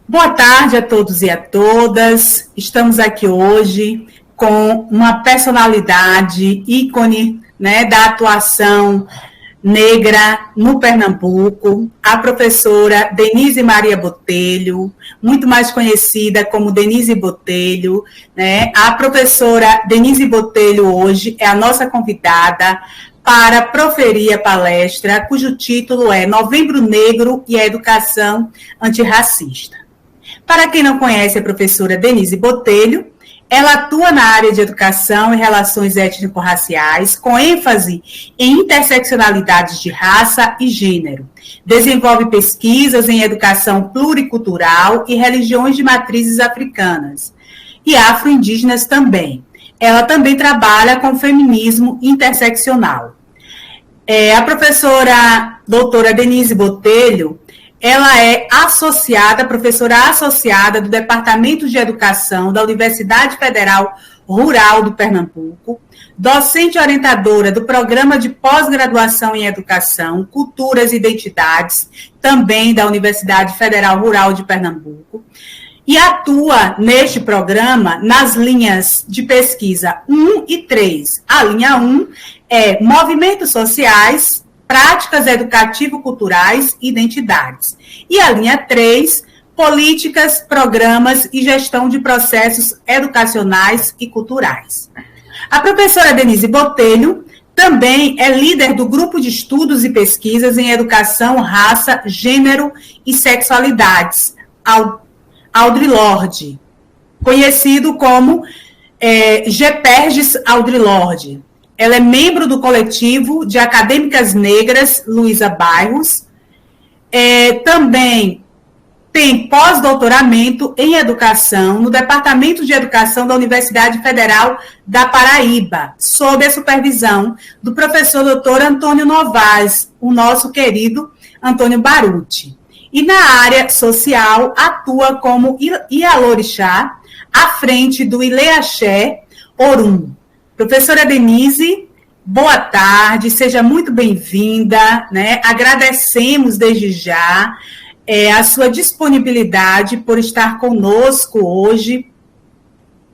Boa tarde a todos e a todas. Estamos aqui hoje com uma personalidade ícone, né, da atuação negra no Pernambuco, a professora Denise Maria Botelho, muito mais conhecida como Denise Botelho, né? A professora Denise Botelho hoje é a nossa convidada para proferir a palestra, cujo título é Novembro Negro e a Educação Antirracista. Para quem não conhece a professora Denise Botelho, ela atua na área de educação e relações étnico-raciais, com ênfase em interseccionalidades de raça e gênero. Desenvolve pesquisas em educação pluricultural e religiões de matrizes africanas e afro-indígenas também. Ela também trabalha com feminismo interseccional. A professora doutora Denise Botelho, ela é professora associada do Departamento de Educação da Universidade Federal Rural do Pernambuco, docente orientadora do Programa de Pós-Graduação em Educação, Culturas e Identidades, também da Universidade Federal Rural de Pernambuco, e atua neste programa nas linhas de pesquisa 1 e 3. A linha 1 é Movimentos Sociais, Práticas Educativo-Culturais e Identidades. E a linha 3, Políticas, Programas e Gestão de Processos Educacionais e Culturais. A professora Denise Botelho também é líder do Grupo de Estudos e Pesquisas em Educação, Raça, Gênero e Sexualidades, Audre-Lorde, conhecido como GPERGES Audre-Lorde. Ela é membro do coletivo de acadêmicas negras Luísa Bairros. Também tem pós-doutoramento em educação no Departamento de Educação da Universidade Federal da Paraíba, sob a supervisão do professor doutor Antônio Novaes, o nosso querido Antônio Baruti. E na área social atua como Ialorixá, à frente do Ileaxé Orum. Professora Denise, boa tarde, seja muito bem-vinda, né? Agradecemos desde já a sua disponibilidade por estar conosco hoje.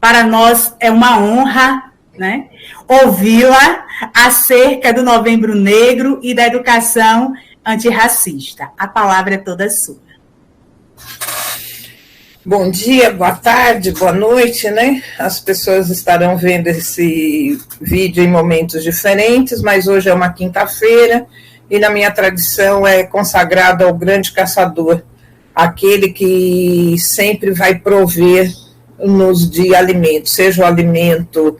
Para nós é uma honra, né, ouvi-la acerca do Novembro Negro e da educação antirracista. A palavra é toda sua. Bom dia, boa tarde, boa noite, né? As pessoas estarão vendo esse vídeo em momentos diferentes, mas hoje é uma quinta-feira e na minha tradição é consagrado ao grande caçador, aquele que sempre vai prover-nos de alimento, seja o alimento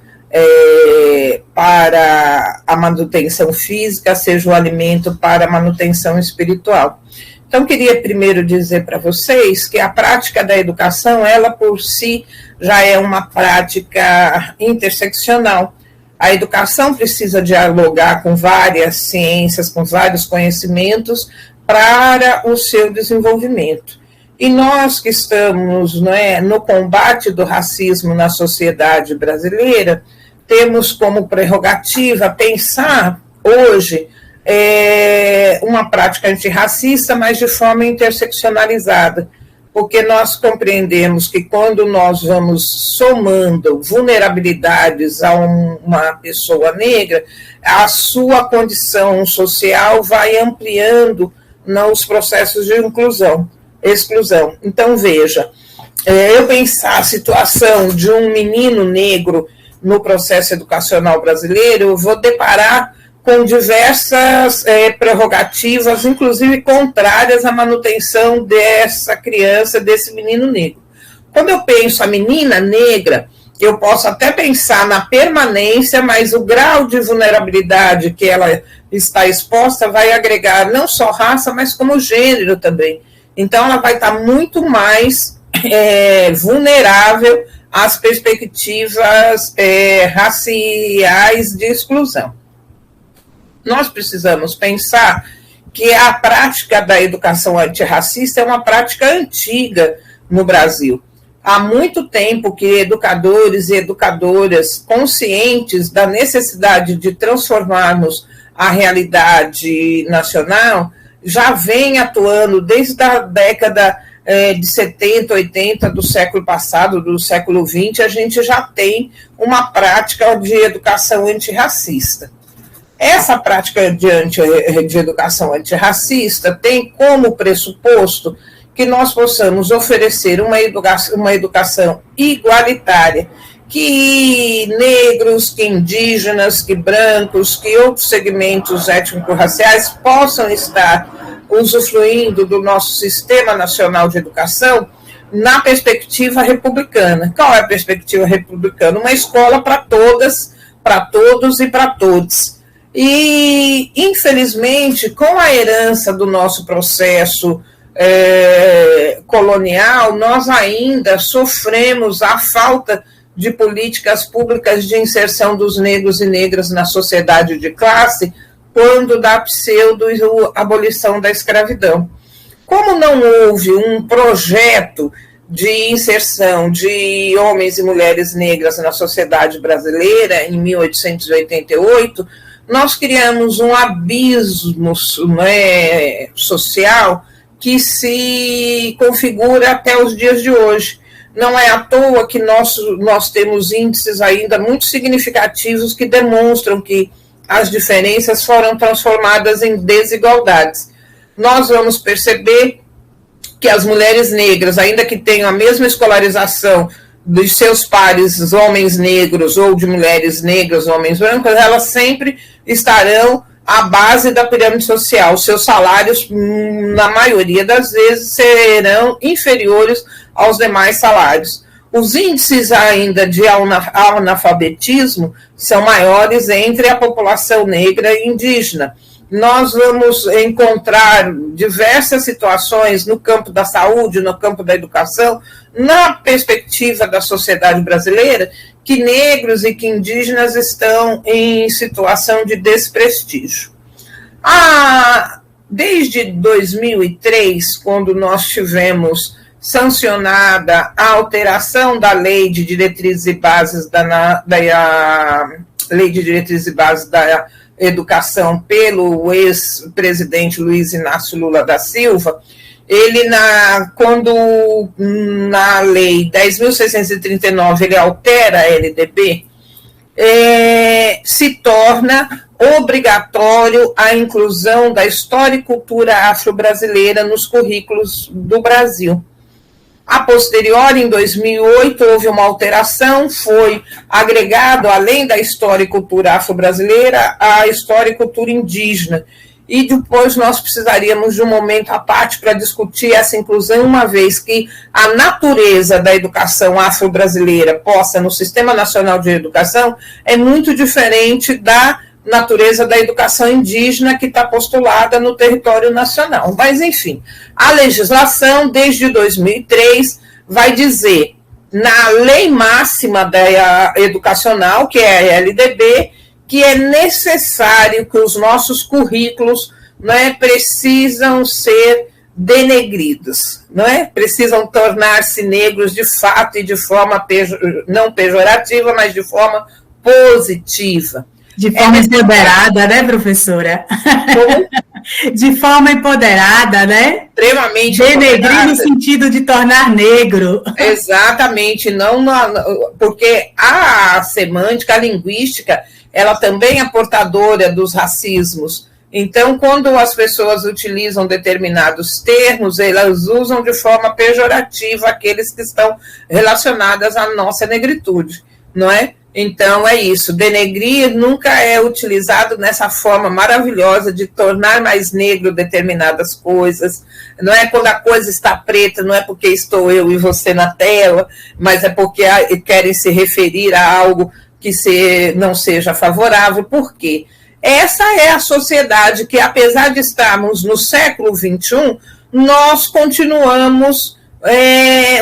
para a manutenção física, seja o alimento para a manutenção espiritual. Então, queria primeiro dizer para vocês que a prática da educação, ela por si já é uma prática interseccional. A educação precisa dialogar com várias ciências, com vários conhecimentos para o seu desenvolvimento. E nós que estamos, no combate do racismo na sociedade brasileira, temos como prerrogativa pensar hoje uma prática antirracista, mas de forma interseccionalizada, porque nós compreendemos que quando nós vamos somando vulnerabilidades a uma pessoa negra, a sua condição social vai ampliando nos processos de exclusão. Então, veja, eu pensar a situação de um menino negro no processo educacional brasileiro, eu vou deparar com diversas prerrogativas, inclusive contrárias à manutenção dessa criança, desse menino negro. Quando eu penso a menina negra, eu posso até pensar na permanência, mas o grau de vulnerabilidade que ela está exposta vai agregar não só raça, mas como gênero também. Então, ela vai estar muito mais vulnerável às perspectivas raciais de exclusão. Nós precisamos pensar que a prática da educação antirracista é uma prática antiga no Brasil. há muito tempo que educadores e educadoras conscientes da necessidade de transformarmos a realidade nacional já vêm atuando desde a década de 70, 80 do século passado, do século XX, a gente já tem uma prática de educação antirracista. Essa prática de educação antirracista tem como pressuposto que nós possamos oferecer uma educação igualitária, que negros, que indígenas, que brancos, que outros segmentos étnico-raciais possam estar usufruindo do nosso Sistema Nacional de Educação na perspectiva republicana. Qual é a perspectiva republicana? Uma escola para todas, para todos e para todos. E, infelizmente, com a herança do nosso processo colonial, nós ainda sofremos a falta de políticas públicas de inserção dos negros e negras na sociedade de classe, quando da pseudo-abolição da escravidão. Como não houve um projeto de inserção de homens e mulheres negras na sociedade brasileira, em 1888, nós criamos um abismo social que se configura até os dias de hoje. Não é à toa que nós temos índices ainda muito significativos que demonstram que as diferenças foram transformadas em desigualdades. Nós vamos perceber que as mulheres negras, ainda que tenham a mesma escolarização dos seus pares, homens negros, ou de mulheres negras, homens brancos, elas sempre estarão à base da pirâmide social. Seus salários, na maioria das vezes, serão inferiores aos demais salários. Os índices ainda de analfabetismo são maiores entre a população negra e indígena. Nós vamos encontrar diversas situações no campo da saúde, no campo da educação, na perspectiva da sociedade brasileira, que negros e que indígenas estão em situação de desprestígio. Desde 2003, quando nós tivemos sancionada a alteração da Lei de Diretrizes e Bases Lei de Diretrizes e Bases da Educação pelo ex-presidente Luiz Inácio Lula da Silva, ele, quando na Lei 10.639 ele altera a LDB, se torna obrigatório a inclusão da história e cultura afro-brasileira nos currículos do Brasil. A posteriori, em 2008, houve uma alteração, foi agregado, além da história e cultura afro-brasileira, a história e cultura indígena. E depois nós precisaríamos de um momento à parte para discutir essa inclusão, uma vez que a natureza da educação afro-brasileira posta no Sistema Nacional de Educação é muito diferente da natureza da educação indígena que está postulada no território nacional. Mas, enfim, a legislação, desde 2003, vai dizer, na lei máxima da educacional, que é a LDB, que é necessário que os nossos currículos precisam ser denegridos, precisam tornar-se negros de fato e de forma não pejorativa, mas de forma positiva. De forma empoderada, né, professora? Como? De forma empoderada, né? Extremamente denegrir no sentido de tornar negro. Exatamente, porque a semântica, a linguística, ela também é portadora dos racismos. Então, quando as pessoas utilizam determinados termos, elas usam de forma pejorativa aqueles que estão relacionados à nossa negritude, não é? Então, é isso. Denegrir nunca é utilizado nessa forma maravilhosa de tornar mais negro determinadas coisas. Não é quando a coisa está preta, não é porque estou eu e você na tela, mas é porque querem se referir a algo que não seja favorável. Por quê? Essa é a sociedade que, apesar de estarmos no século XXI, nós continuamos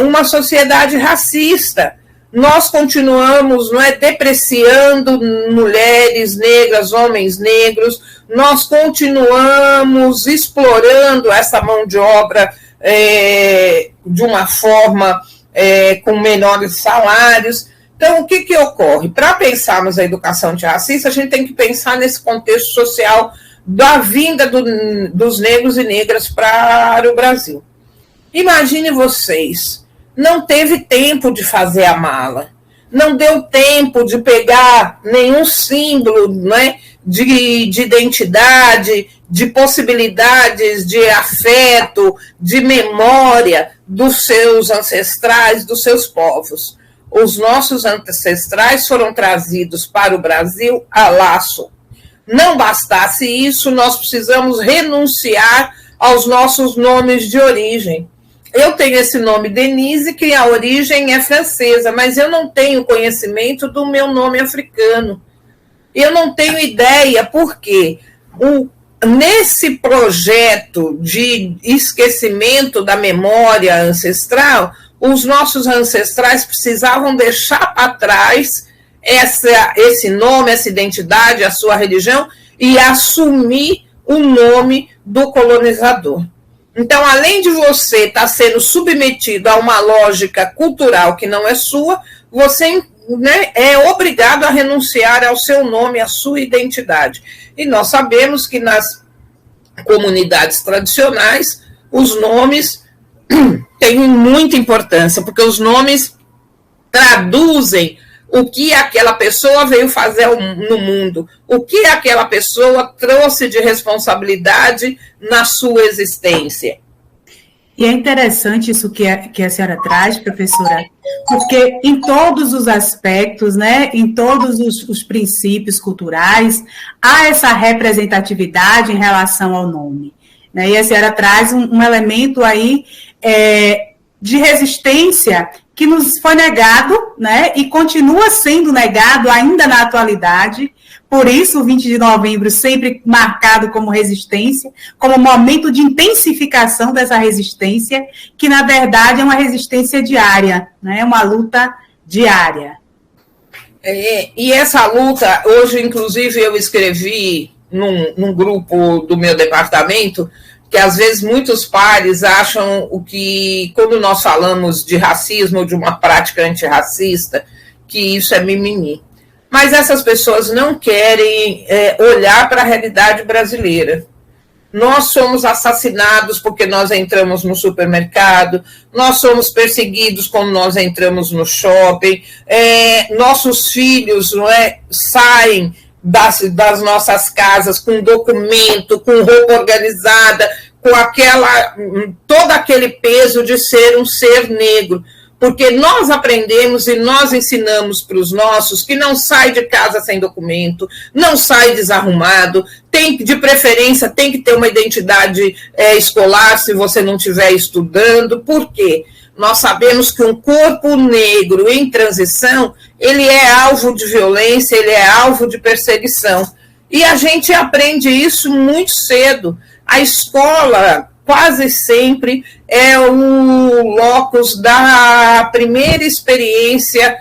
uma sociedade racista. Nós continuamos depreciando mulheres negras, homens negros, nós continuamos explorando essa mão de obra de uma forma com menores salários. Então, o que ocorre? Para pensarmos a educação antirracista, a gente tem que pensar nesse contexto social da vinda dos negros e negras para o Brasil. Imagine vocês, não teve tempo de fazer a mala, não deu tempo de pegar nenhum símbolo, né, de identidade, de possibilidades de afeto, de memória dos seus ancestrais, dos seus povos. Os nossos ancestrais foram trazidos para o Brasil a laço. Não bastasse isso, nós precisamos renunciar aos nossos nomes de origem. Eu tenho esse nome Denise, que a origem é francesa, mas eu não tenho conhecimento do meu nome africano. Eu não tenho ideia por quê. Nesse projeto de esquecimento da memória ancestral, os nossos ancestrais precisavam deixar para trás esse nome, essa identidade, a sua religião, e assumir o nome do colonizador. Então, além de você estar sendo submetido a uma lógica cultural que não é sua, você, né, é obrigado a renunciar ao seu nome, à sua identidade. E nós sabemos que nas comunidades tradicionais, os nomes têm muita importância, porque os nomes traduzem o que aquela pessoa veio fazer no mundo, o que aquela pessoa trouxe de responsabilidade na sua existência. E é interessante isso que a senhora traz, professora, porque em todos os aspectos, né, em todos os princípios culturais, há essa representatividade em relação ao nome. Né? E a senhora traz um elemento aí de resistência que nos foi negado, né, e continua sendo negado ainda na atualidade. Por isso, o 20 de novembro sempre marcado como resistência, como momento de intensificação dessa resistência, que, na verdade, é uma resistência diária, né, uma luta diária. E essa luta, hoje, inclusive, eu escrevi num grupo do meu departamento, que às vezes muitos pares acham que, quando nós falamos de racismo ou de uma prática antirracista, que isso é mimimi. Mas essas pessoas não querem olhar para a realidade brasileira. Nós somos assassinados porque nós entramos no supermercado, nós somos perseguidos quando nós entramos no shopping, nossos filhos saem das nossas casas com documento, com roupa organizada, com todo aquele peso de ser um ser negro. Porque nós aprendemos e nós ensinamos para os nossos que não sai de casa sem documento, não sai desarrumado, de preferência tem que ter uma identidade escolar se você não estiver estudando. Por quê? Nós sabemos que um corpo negro em transição, ele é alvo de violência, ele é alvo de perseguição. E a gente aprende isso muito cedo. A escola quase sempre é o locus da primeira experiência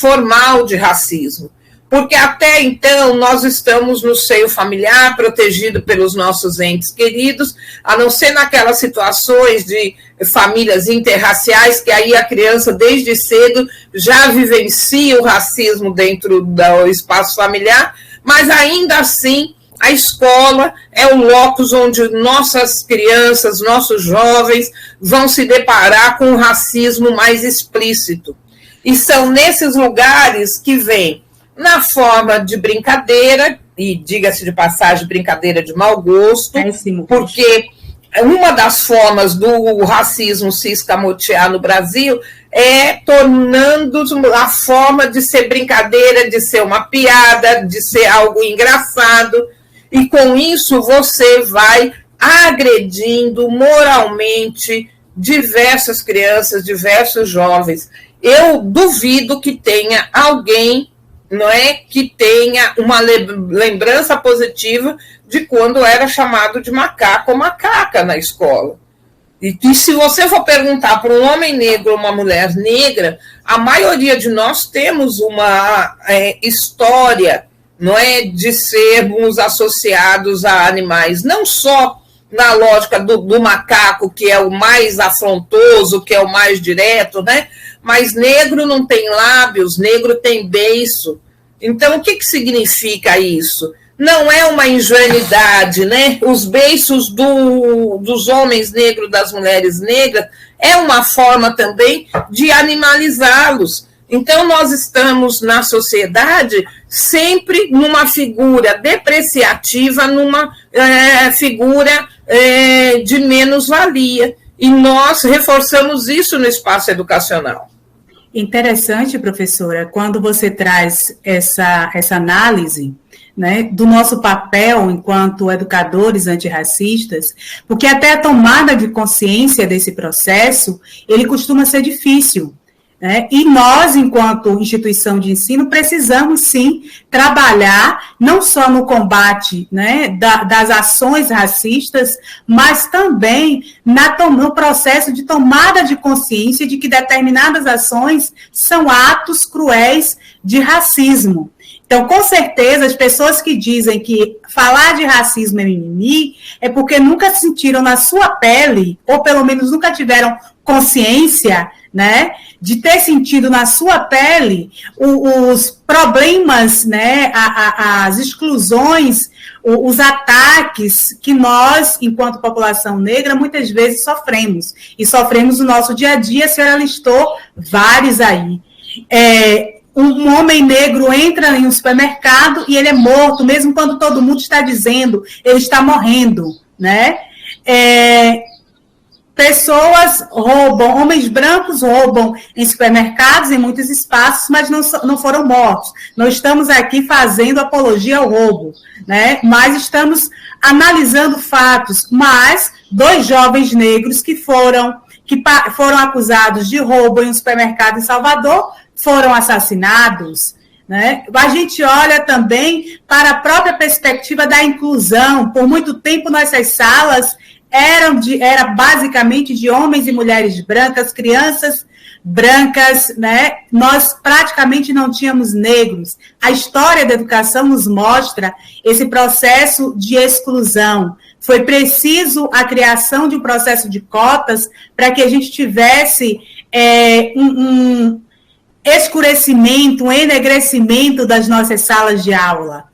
formal de racismo. Porque até então nós estamos no seio familiar, protegido pelos nossos entes queridos, a não ser naquelas situações de famílias interraciais, que aí a criança desde cedo já vivencia o racismo dentro do espaço familiar, mas ainda assim a escola é o locus onde nossas crianças, nossos jovens vão se deparar com o racismo mais explícito. E são nesses lugares que vem na forma de brincadeira, e diga-se de passagem, brincadeira de mau gosto, porque uma das formas do racismo se escamotear no Brasil é tornando a forma de ser brincadeira, de ser uma piada, de ser algo engraçado, e com isso você vai agredindo moralmente diversas crianças, diversos jovens. Eu duvido que tenha alguém, não é, que tenha uma lembrança positiva de quando era chamado de macaco ou macaca na escola. E se você for perguntar para um homem negro ou uma mulher negra, a maioria de nós temos uma história, não é, de sermos associados a animais, não só na lógica do macaco, que é o mais afrontoso, que é o mais direto, né? Mas negro não tem lábios, negro tem beiço. Então, o que significa isso? Não é uma ingenuidade, né? Os beiços dos homens negros, das mulheres negras, é uma forma também de animalizá-los. Então, nós estamos na sociedade sempre numa figura depreciativa, numa figura de menos-valia. E nós reforçamos isso no espaço educacional. Interessante, professora, quando você traz essa análise, né, do nosso papel enquanto educadores antirracistas, porque até a tomada de consciência desse processo, ele costuma ser difícil. Né? E nós, enquanto instituição de ensino, precisamos sim trabalhar não só no combate, né, das ações racistas, mas também no processo de tomada de consciência de que determinadas ações são atos cruéis de racismo. Então, com certeza, as pessoas que dizem que falar de racismo é mimimi é porque nunca sentiram na sua pele, ou pelo menos nunca tiveram consciência, né, de ter sentido na sua pele os problemas, né, as exclusões, os ataques que nós, enquanto população negra, muitas vezes sofremos. E sofremos no nosso dia a dia, a senhora listou vários aí. Um homem negro entra em um supermercado e ele é morto, mesmo quando todo mundo está dizendo ele está morrendo, né? Pessoas roubam, homens brancos roubam em supermercados, em muitos espaços, mas não foram mortos. Não estamos aqui fazendo apologia ao roubo, né? Mas estamos analisando fatos. Mas 2 jovens negros que foram acusados de roubo em um supermercado em Salvador foram assassinados. Né? A gente olha também para a própria perspectiva da inclusão. Por muito tempo, nossas salas era basicamente de homens e mulheres brancas, crianças brancas, né? Nós praticamente não tínhamos negros. A história da educação nos mostra esse processo de exclusão. Foi preciso a criação de um processo de cotas para que a gente tivesse um escurecimento, um enegrecimento das nossas salas de aula.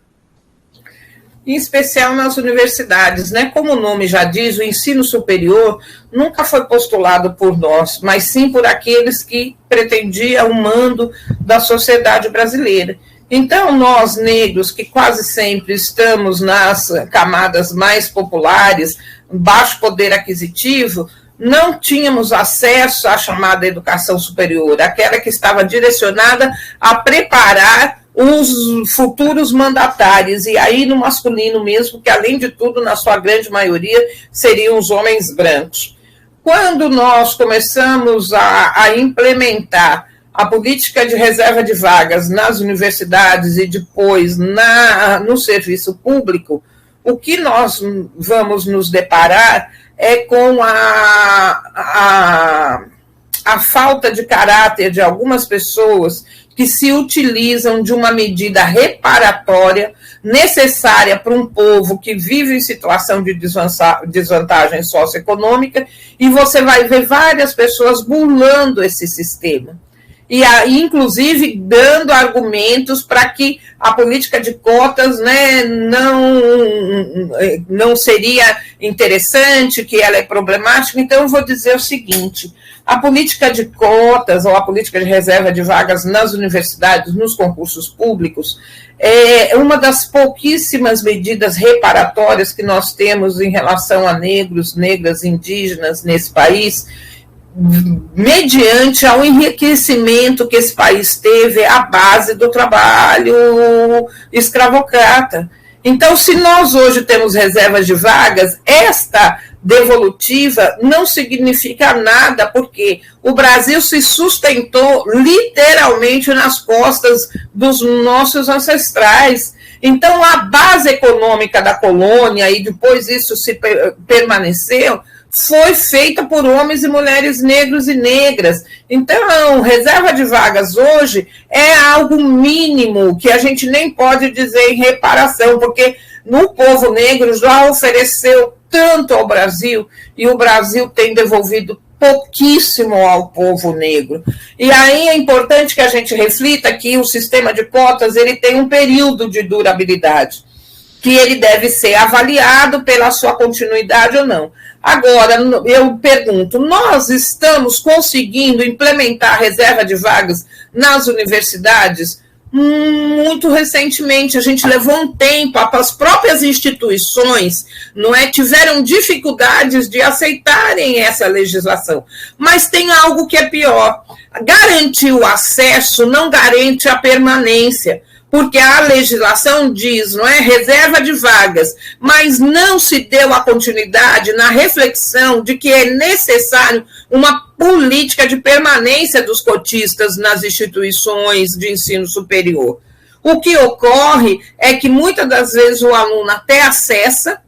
Em especial nas universidades, né? Como o nome já diz, o ensino superior nunca foi postulado por nós, mas sim por aqueles que pretendiam o mando da sociedade brasileira. Então, nós, negros, que quase sempre estamos nas camadas mais populares, baixo poder aquisitivo, não tínhamos acesso à chamada educação superior, aquela que estava direcionada a preparar os futuros mandatários, e aí no masculino mesmo, que além de tudo, na sua grande maioria, seriam os homens brancos. Quando nós começamos a implementar a política de reserva de vagas nas universidades e depois no serviço público, o que nós vamos nos deparar é com a falta de caráter de algumas pessoas que se utilizam de uma medida reparatória necessária para um povo que vive em situação de desvantagem socioeconômica, e você vai ver várias pessoas burlando esse sistema. E aí, inclusive, dando argumentos para que a política de cotas, né, não seria interessante, que ela é problemática. Então, eu vou dizer o seguinte: a política de cotas ou a política de reserva de vagas nas universidades, nos concursos públicos, é uma das pouquíssimas medidas reparatórias que nós temos em relação a negros, negras, indígenas nesse país, mediante ao enriquecimento que esse país teve à base do trabalho escravocrata. Então, se nós hoje temos reservas de vagas, esta devolutiva não significa nada, porque o Brasil se sustentou literalmente nas costas dos nossos ancestrais. Então, a base econômica da colônia, e depois isso se permaneceu, foi feita por homens e mulheres negros e negras. Então, reserva de vagas hoje é algo mínimo, que a gente nem pode dizer em reparação, porque no povo negro já ofereceu tanto ao Brasil, e o Brasil tem devolvido pouquíssimo ao povo negro. E aí é importante que a gente reflita que o sistema de cotas ele tem um período de durabilidade, que ele deve ser avaliado pela sua continuidade ou não. Agora, eu pergunto, nós estamos conseguindo implementar a reserva de vagas nas universidades? Muito recentemente, a gente levou um tempo, as próprias instituições tiveram dificuldades de aceitarem essa legislação. Mas tem algo que é pior. Garantir o acesso não garante a permanência, porque a legislação diz, reserva de vagas, mas não se deu a continuidade na reflexão de que é necessário uma política de permanência dos cotistas nas instituições de ensino superior. O que ocorre é que muitas das vezes o aluno até acessa,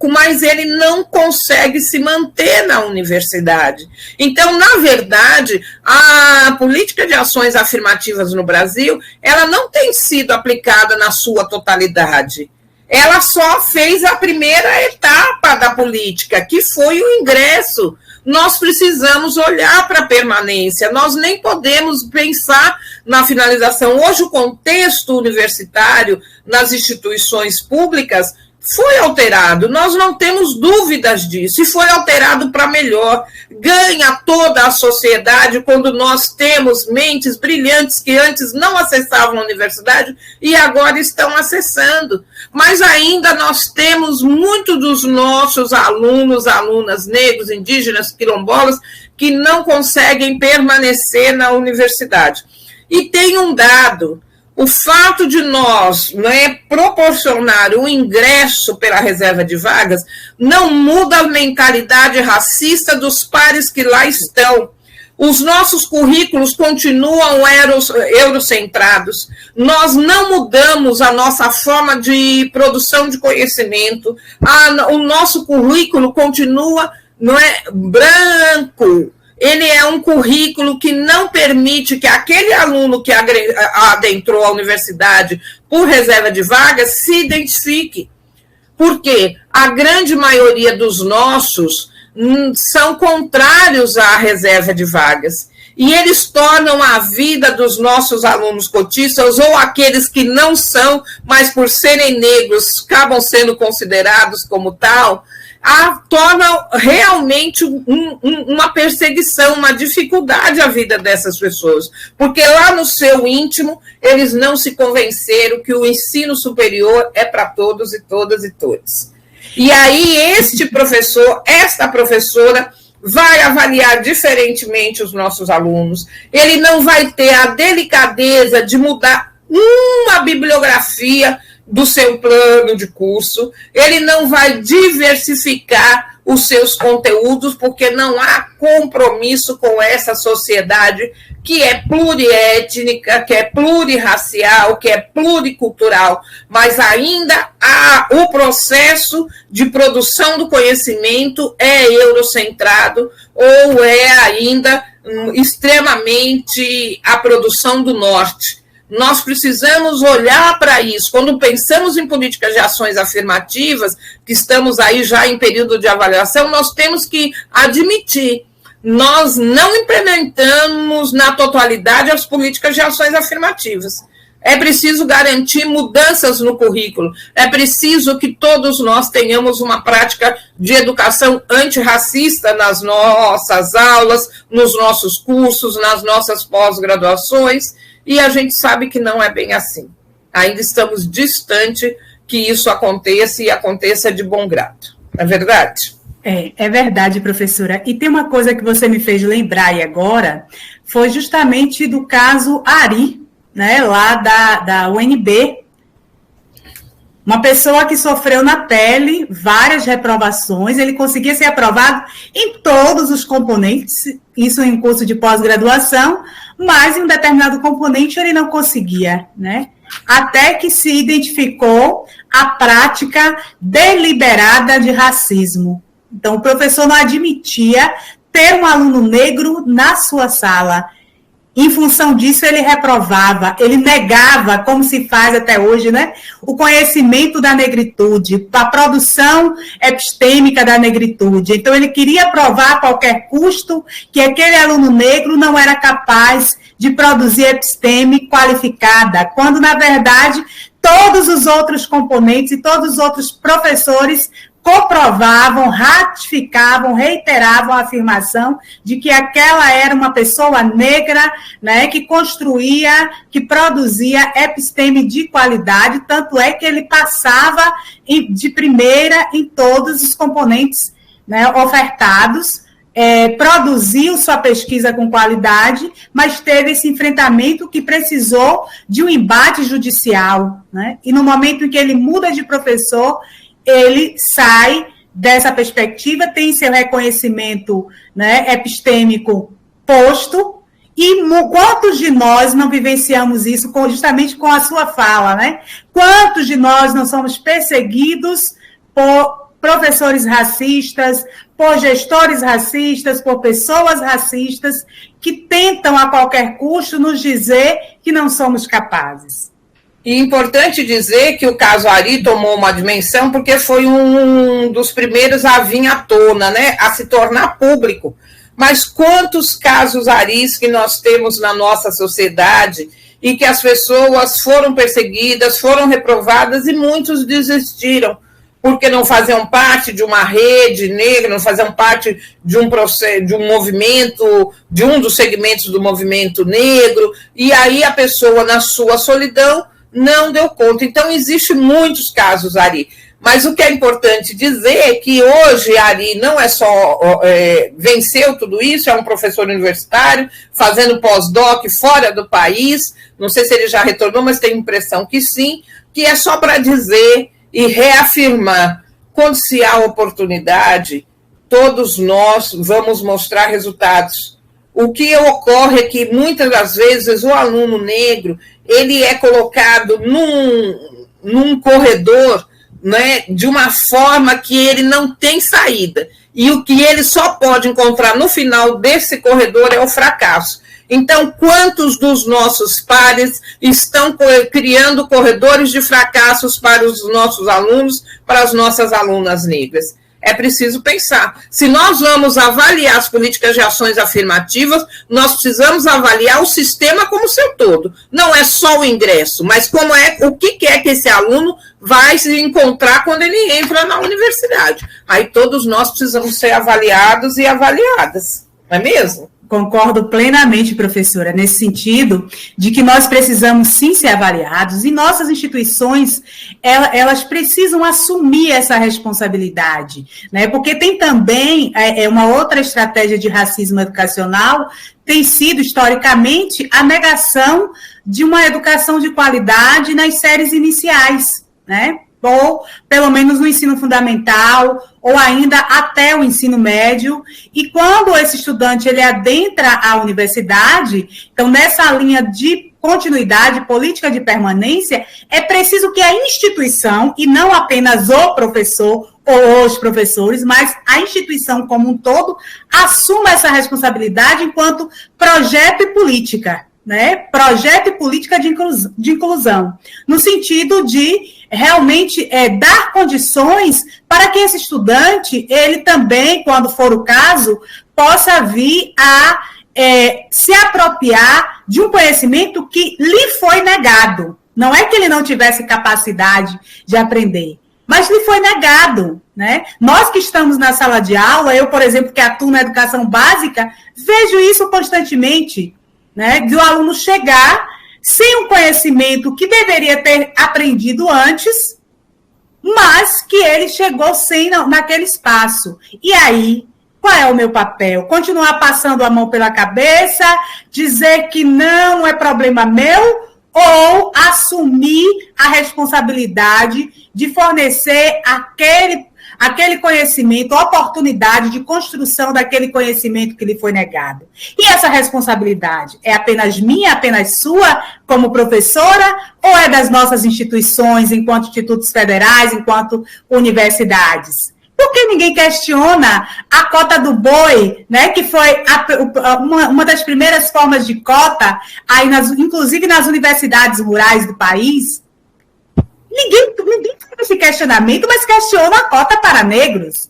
mas ele não consegue se manter na universidade. Então, na verdade, a política de ações afirmativas no Brasil, ela não tem sido aplicada na sua totalidade. Ela só fez a primeira etapa da política, que foi o ingresso. Nós precisamos olhar para a permanência, nós nem podemos pensar na finalização. Hoje, o contexto universitário nas instituições públicas foi alterado, nós não temos dúvidas disso, e foi alterado para melhor. Ganha toda a sociedade quando nós temos mentes brilhantes que antes não acessavam a universidade e agora estão acessando. Mas ainda nós temos muitos dos nossos alunos, alunas negros, indígenas, quilombolas, que não conseguem permanecer na universidade. E tem um dado. O fato de nós proporcionar o ingresso pela reserva de vagas não muda a mentalidade racista dos pares que lá estão. Os nossos currículos continuam eurocentrados. Nós não mudamos a nossa forma de produção de conhecimento. O nosso currículo continua branco. Ele é um currículo que não permite que aquele aluno que adentrou a universidade por reserva de vagas se identifique. Porque a grande maioria dos nossos são contrários à reserva de vagas. E eles tornam a vida dos nossos alunos cotistas, ou aqueles que não são, mas por serem negros, acabam sendo considerados como tal, torna realmente uma perseguição, uma dificuldade à vida dessas pessoas, porque lá no seu íntimo eles não se convenceram que o ensino superior é para todos e todas e todos. E aí este professor, esta professora, vai avaliar diferentemente os nossos alunos, ele não vai ter a delicadeza de mudar uma bibliografia do seu plano de curso, ele não vai diversificar os seus conteúdos, porque não há compromisso com essa sociedade que é pluriétnica, que é plurirracial, que é pluricultural, mas ainda o processo de produção do conhecimento é eurocentrado ou é ainda extremamente a produção do norte. Nós precisamos olhar para isso. Quando pensamos em políticas de ações afirmativas, que estamos aí já em período de avaliação, nós temos que admitir, nós não implementamos na totalidade as políticas de ações afirmativas. É preciso garantir mudanças no currículo, é preciso que todos nós tenhamos uma prática de educação antirracista nas nossas aulas, nos nossos cursos, nas nossas pós-graduações, e a gente sabe que não é bem assim. Ainda estamos distante que isso aconteça e aconteça de bom grado. Não é verdade? É verdade, professora. E tem uma coisa que você me fez lembrar aí agora, foi justamente do caso Ari, lá da UNB. Uma pessoa que sofreu na pele várias reprovações, ele conseguia ser aprovado em todos os componentes, isso em curso de pós-graduação, mas em um determinado componente ele não conseguia, Até que se identificou a prática deliberada de racismo. Então, o professor não admitia ter um aluno negro na sua sala. Em função disso, ele reprovava, ele negava, como se faz até hoje, né, o conhecimento da negritude, a produção epistêmica da negritude. Então, ele queria provar a qualquer custo que aquele aluno negro não era capaz de produzir episteme qualificada, quando, na verdade, todos os outros componentes e todos os outros professores comprovavam, ratificavam, reiteravam a afirmação de que aquela era uma pessoa negra, né, que construía, que produzia episteme de qualidade, tanto é que ele passava de primeira em todos os componentes, né, ofertados, produziu sua pesquisa com qualidade, mas teve esse enfrentamento que precisou de um embate judicial, né, e no momento em que ele muda de professor, ele sai dessa perspectiva, tem seu reconhecimento, né, epistêmico posto, e quantos de nós não vivenciamos isso justamente com a sua fala, né? Quantos de nós não somos perseguidos por professores racistas, por gestores racistas, por pessoas racistas, que tentam a qualquer custo nos dizer que não somos capazes. E é importante dizer que o caso Ari tomou uma dimensão porque foi um dos primeiros a vir à tona, né, a se tornar público. Mas quantos casos Aris que nós temos na nossa sociedade e que as pessoas foram perseguidas, foram reprovadas e muitos desistiram, porque não faziam parte de uma rede negra, não faziam parte de um processo, de um movimento, de um dos segmentos do movimento negro, e aí a pessoa, na sua solidão, não deu conta. Então, existem muitos casos, Ari. Mas o que é importante dizer é que hoje Ari não é só venceu tudo isso, é um professor universitário, fazendo pós-doc fora do país, não sei se ele já retornou, mas tenho a impressão que sim, que é só para dizer e reafirmar, quando se há oportunidade, todos nós vamos mostrar resultados. O que ocorre é que, muitas das vezes, o aluno negro, ele é colocado num corredor, né, de uma forma que ele não tem saída. E o que ele só pode encontrar no final desse corredor é o fracasso. Então, quantos dos nossos pares estão criando corredores de fracassos para os nossos alunos, para as nossas alunas negras? É preciso pensar. Se nós vamos avaliar as políticas de ações afirmativas, nós precisamos avaliar o sistema como seu todo. Não é só o ingresso, mas o que é que esse aluno vai se encontrar quando ele entra na universidade. Aí todos nós precisamos ser avaliados e avaliadas, não é mesmo? Concordo plenamente, professora, nesse sentido de que nós precisamos sim ser avaliados e nossas instituições, elas precisam assumir essa responsabilidade, né? Porque tem também uma outra estratégia de racismo educacional, tem sido historicamente a negação de uma educação de qualidade nas séries iniciais, né? Ou pelo menos no ensino fundamental, ou ainda até o ensino médio, e quando esse estudante ele adentra a universidade, então nessa linha de continuidade, política de permanência, é preciso que a instituição, e não apenas o professor ou os professores, mas a instituição como um todo, assuma essa responsabilidade enquanto projeto e política, né? Projeto e política de inclusão, no sentido de realmente dar condições para que esse estudante, ele também, quando for o caso, possa vir a se apropriar de um conhecimento que lhe foi negado. Não é que ele não tivesse capacidade de aprender, mas lhe foi negado, né? Nós que estamos na sala de aula, eu, por exemplo, que atuo na educação básica, vejo isso constantemente, né? De o aluno chegar sem um conhecimento que deveria ter aprendido antes, mas que ele chegou sem naquele espaço. E aí, qual é o meu papel? Continuar passando a mão pela cabeça, dizer que não é problema meu, ou assumir a responsabilidade de fornecer aquele conhecimento, a oportunidade de construção daquele conhecimento que lhe foi negado. E essa responsabilidade é apenas minha, apenas sua, como professora, ou é das nossas instituições, enquanto institutos federais, enquanto universidades? Por que ninguém questiona a cota do boi, né, que foi uma das primeiras formas de cota, aí inclusive nas universidades rurais do país? Ninguém faz esse questionamento, mas questiona a cota para negros.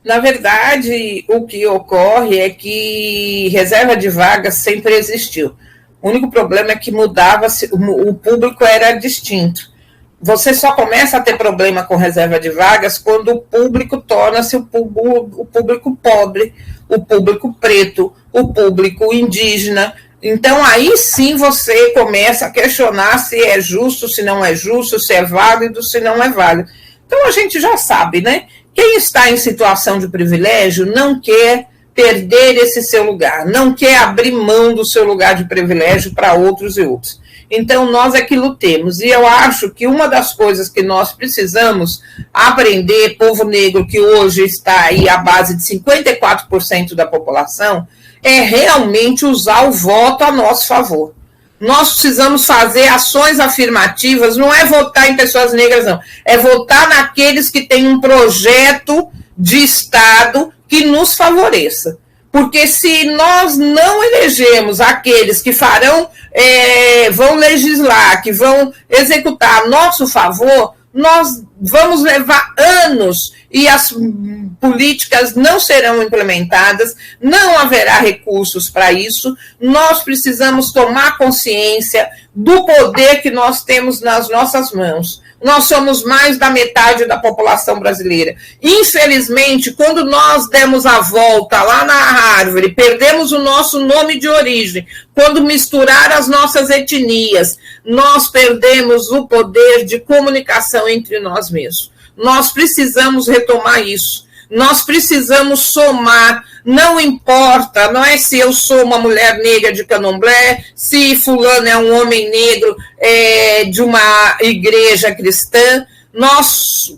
Na verdade, o que ocorre é que reserva de vagas sempre existiu. O único problema é que mudava-se, o público era distinto. Você só começa a ter problema com reserva de vagas quando o público torna-se o público pobre, o público preto, o público indígena. Então, aí sim você começa a questionar se é justo, se não é justo, se é válido, se não é válido. Então, a gente já sabe, né? Quem está em situação de privilégio não quer perder esse seu lugar, não quer abrir mão do seu lugar de privilégio para outros e outros. Então, nós é que lutemos. E eu acho que uma das coisas que nós precisamos aprender, povo negro que hoje está aí à base de 54% da população, é realmente usar o voto a nosso favor. Nós precisamos fazer ações afirmativas, não é votar em pessoas negras, não. É votar naqueles que têm um projeto de Estado que nos favoreça. Porque se nós não elegemos aqueles que vão legislar, que vão executar a nosso favor, nós vamos levar anos e as políticas não serão implementadas, não haverá recursos para isso. Nós precisamos tomar consciência do poder que nós temos nas nossas mãos. Nós somos mais da metade da população brasileira. Infelizmente, quando nós demos a volta lá na árvore, perdemos o nosso nome de origem, quando misturar as nossas etnias, nós perdemos o poder de comunicação entre nós mesmos. Nós precisamos retomar isso. Nós precisamos somar, não importa, não é se eu sou uma mulher negra de candomblé, se fulano é um homem negro de uma igreja cristã, nós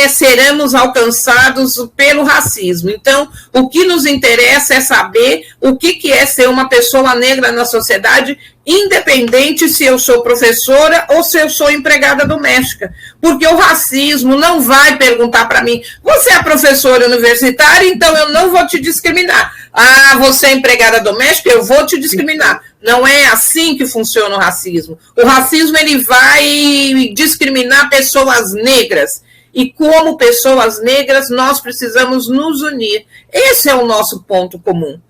seremos alcançados pelo racismo. Então, o que nos interessa é saber o que é ser uma pessoa negra na sociedade, independente se eu sou professora ou se eu sou empregada doméstica. Porque o racismo não vai perguntar para mim, você é professora universitária, então eu não vou te discriminar. Ah, você é empregada doméstica, eu vou te discriminar. Não é assim que funciona o racismo. O racismo ele vai discriminar pessoas negras. E como pessoas negras, nós precisamos nos unir. Esse é o nosso ponto comum.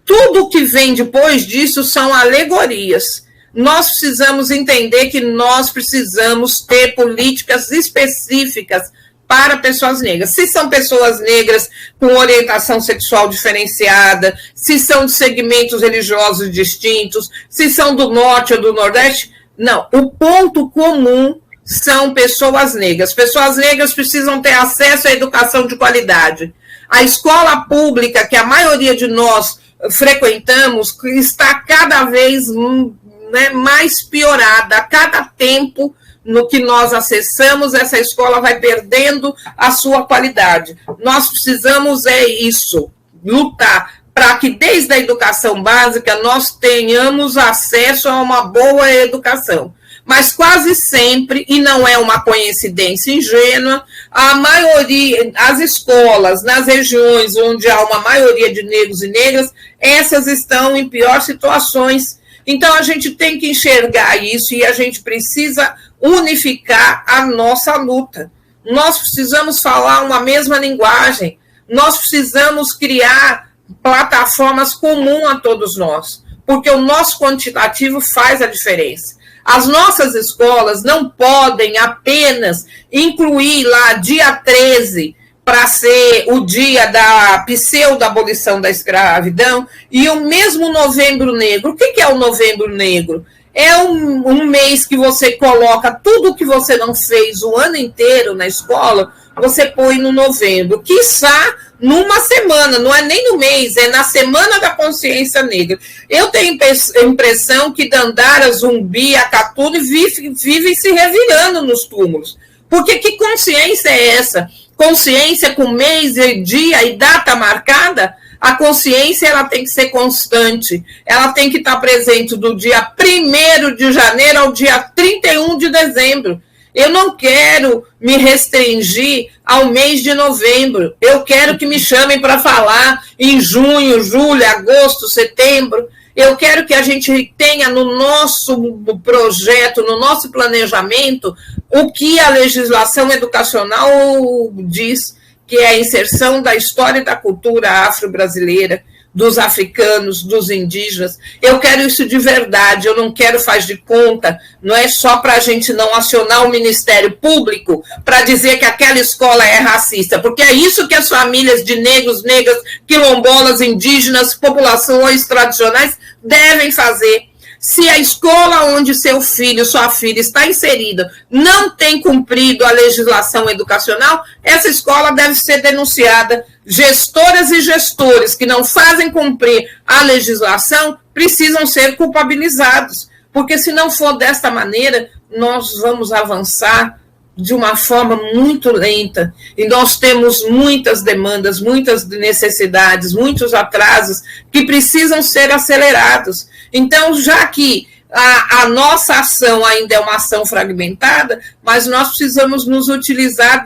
Tudo que vem depois disso são alegorias. Nós precisamos entender que nós precisamos ter políticas específicas para pessoas negras. Se são pessoas negras com orientação sexual diferenciada, se são de segmentos religiosos distintos, se são do norte ou do nordeste, não. O ponto comum são pessoas negras. Pessoas negras precisam ter acesso à educação de qualidade. A escola pública, que a maioria de nós frequentamos, está cada vez mais piorada. A cada tempo no que nós acessamos, essa escola vai perdendo a sua qualidade. Nós precisamos lutar para que desde a educação básica nós tenhamos acesso a uma boa educação. Mas quase sempre, e não é uma coincidência ingênua, a maioria, as escolas nas regiões onde há uma maioria de negros e negras, essas estão em piores situações. Então, a gente tem que enxergar isso e a gente precisa unificar a nossa luta. Nós precisamos falar uma mesma linguagem, nós precisamos criar plataformas comuns a todos nós, porque o nosso quantitativo faz a diferença. As nossas escolas não podem apenas incluir lá dia 13 para ser o dia da pseudo-abolição da escravidão e o mesmo Novembro Negro. O que é o Novembro Negro? É um mês que você coloca tudo que você não fez o ano inteiro na escola, você põe no novembro, quiçá numa semana, não é nem no mês, é na Semana da Consciência Negra. Eu tenho a impressão que Dandara, Zumbi, Acatune vivem se revirando nos túmulos. Porque que consciência é essa? Consciência com mês, dia e data marcada? A consciência ela tem que ser constante, ela tem que estar presente do dia 1º de janeiro ao dia 31 de dezembro. Eu não quero me restringir ao mês de novembro. Eu quero que me chamem para falar em junho, julho, agosto, setembro. Eu quero que a gente tenha no nosso projeto, no nosso planejamento, o que a legislação educacional diz, que é a inserção da história e da cultura afro-brasileira, dos africanos, dos indígenas. Eu quero isso de verdade, eu não quero faz de conta, não é só para a gente não acionar o Ministério Público para dizer que aquela escola é racista, porque é isso que as famílias de negros, negras, quilombolas, indígenas, populações tradicionais devem fazer. Se a escola onde seu filho, sua filha está inserida não tem cumprido a legislação educacional, essa escola deve ser denunciada. Gestoras e gestores que não fazem cumprir a legislação precisam ser culpabilizados, porque se não for desta maneira, nós vamos avançar de uma forma muito lenta, e nós temos muitas demandas, muitas necessidades, muitos atrasos que precisam ser acelerados. Então, já que a nossa ação ainda é uma ação fragmentada, mas nós precisamos nos utilizar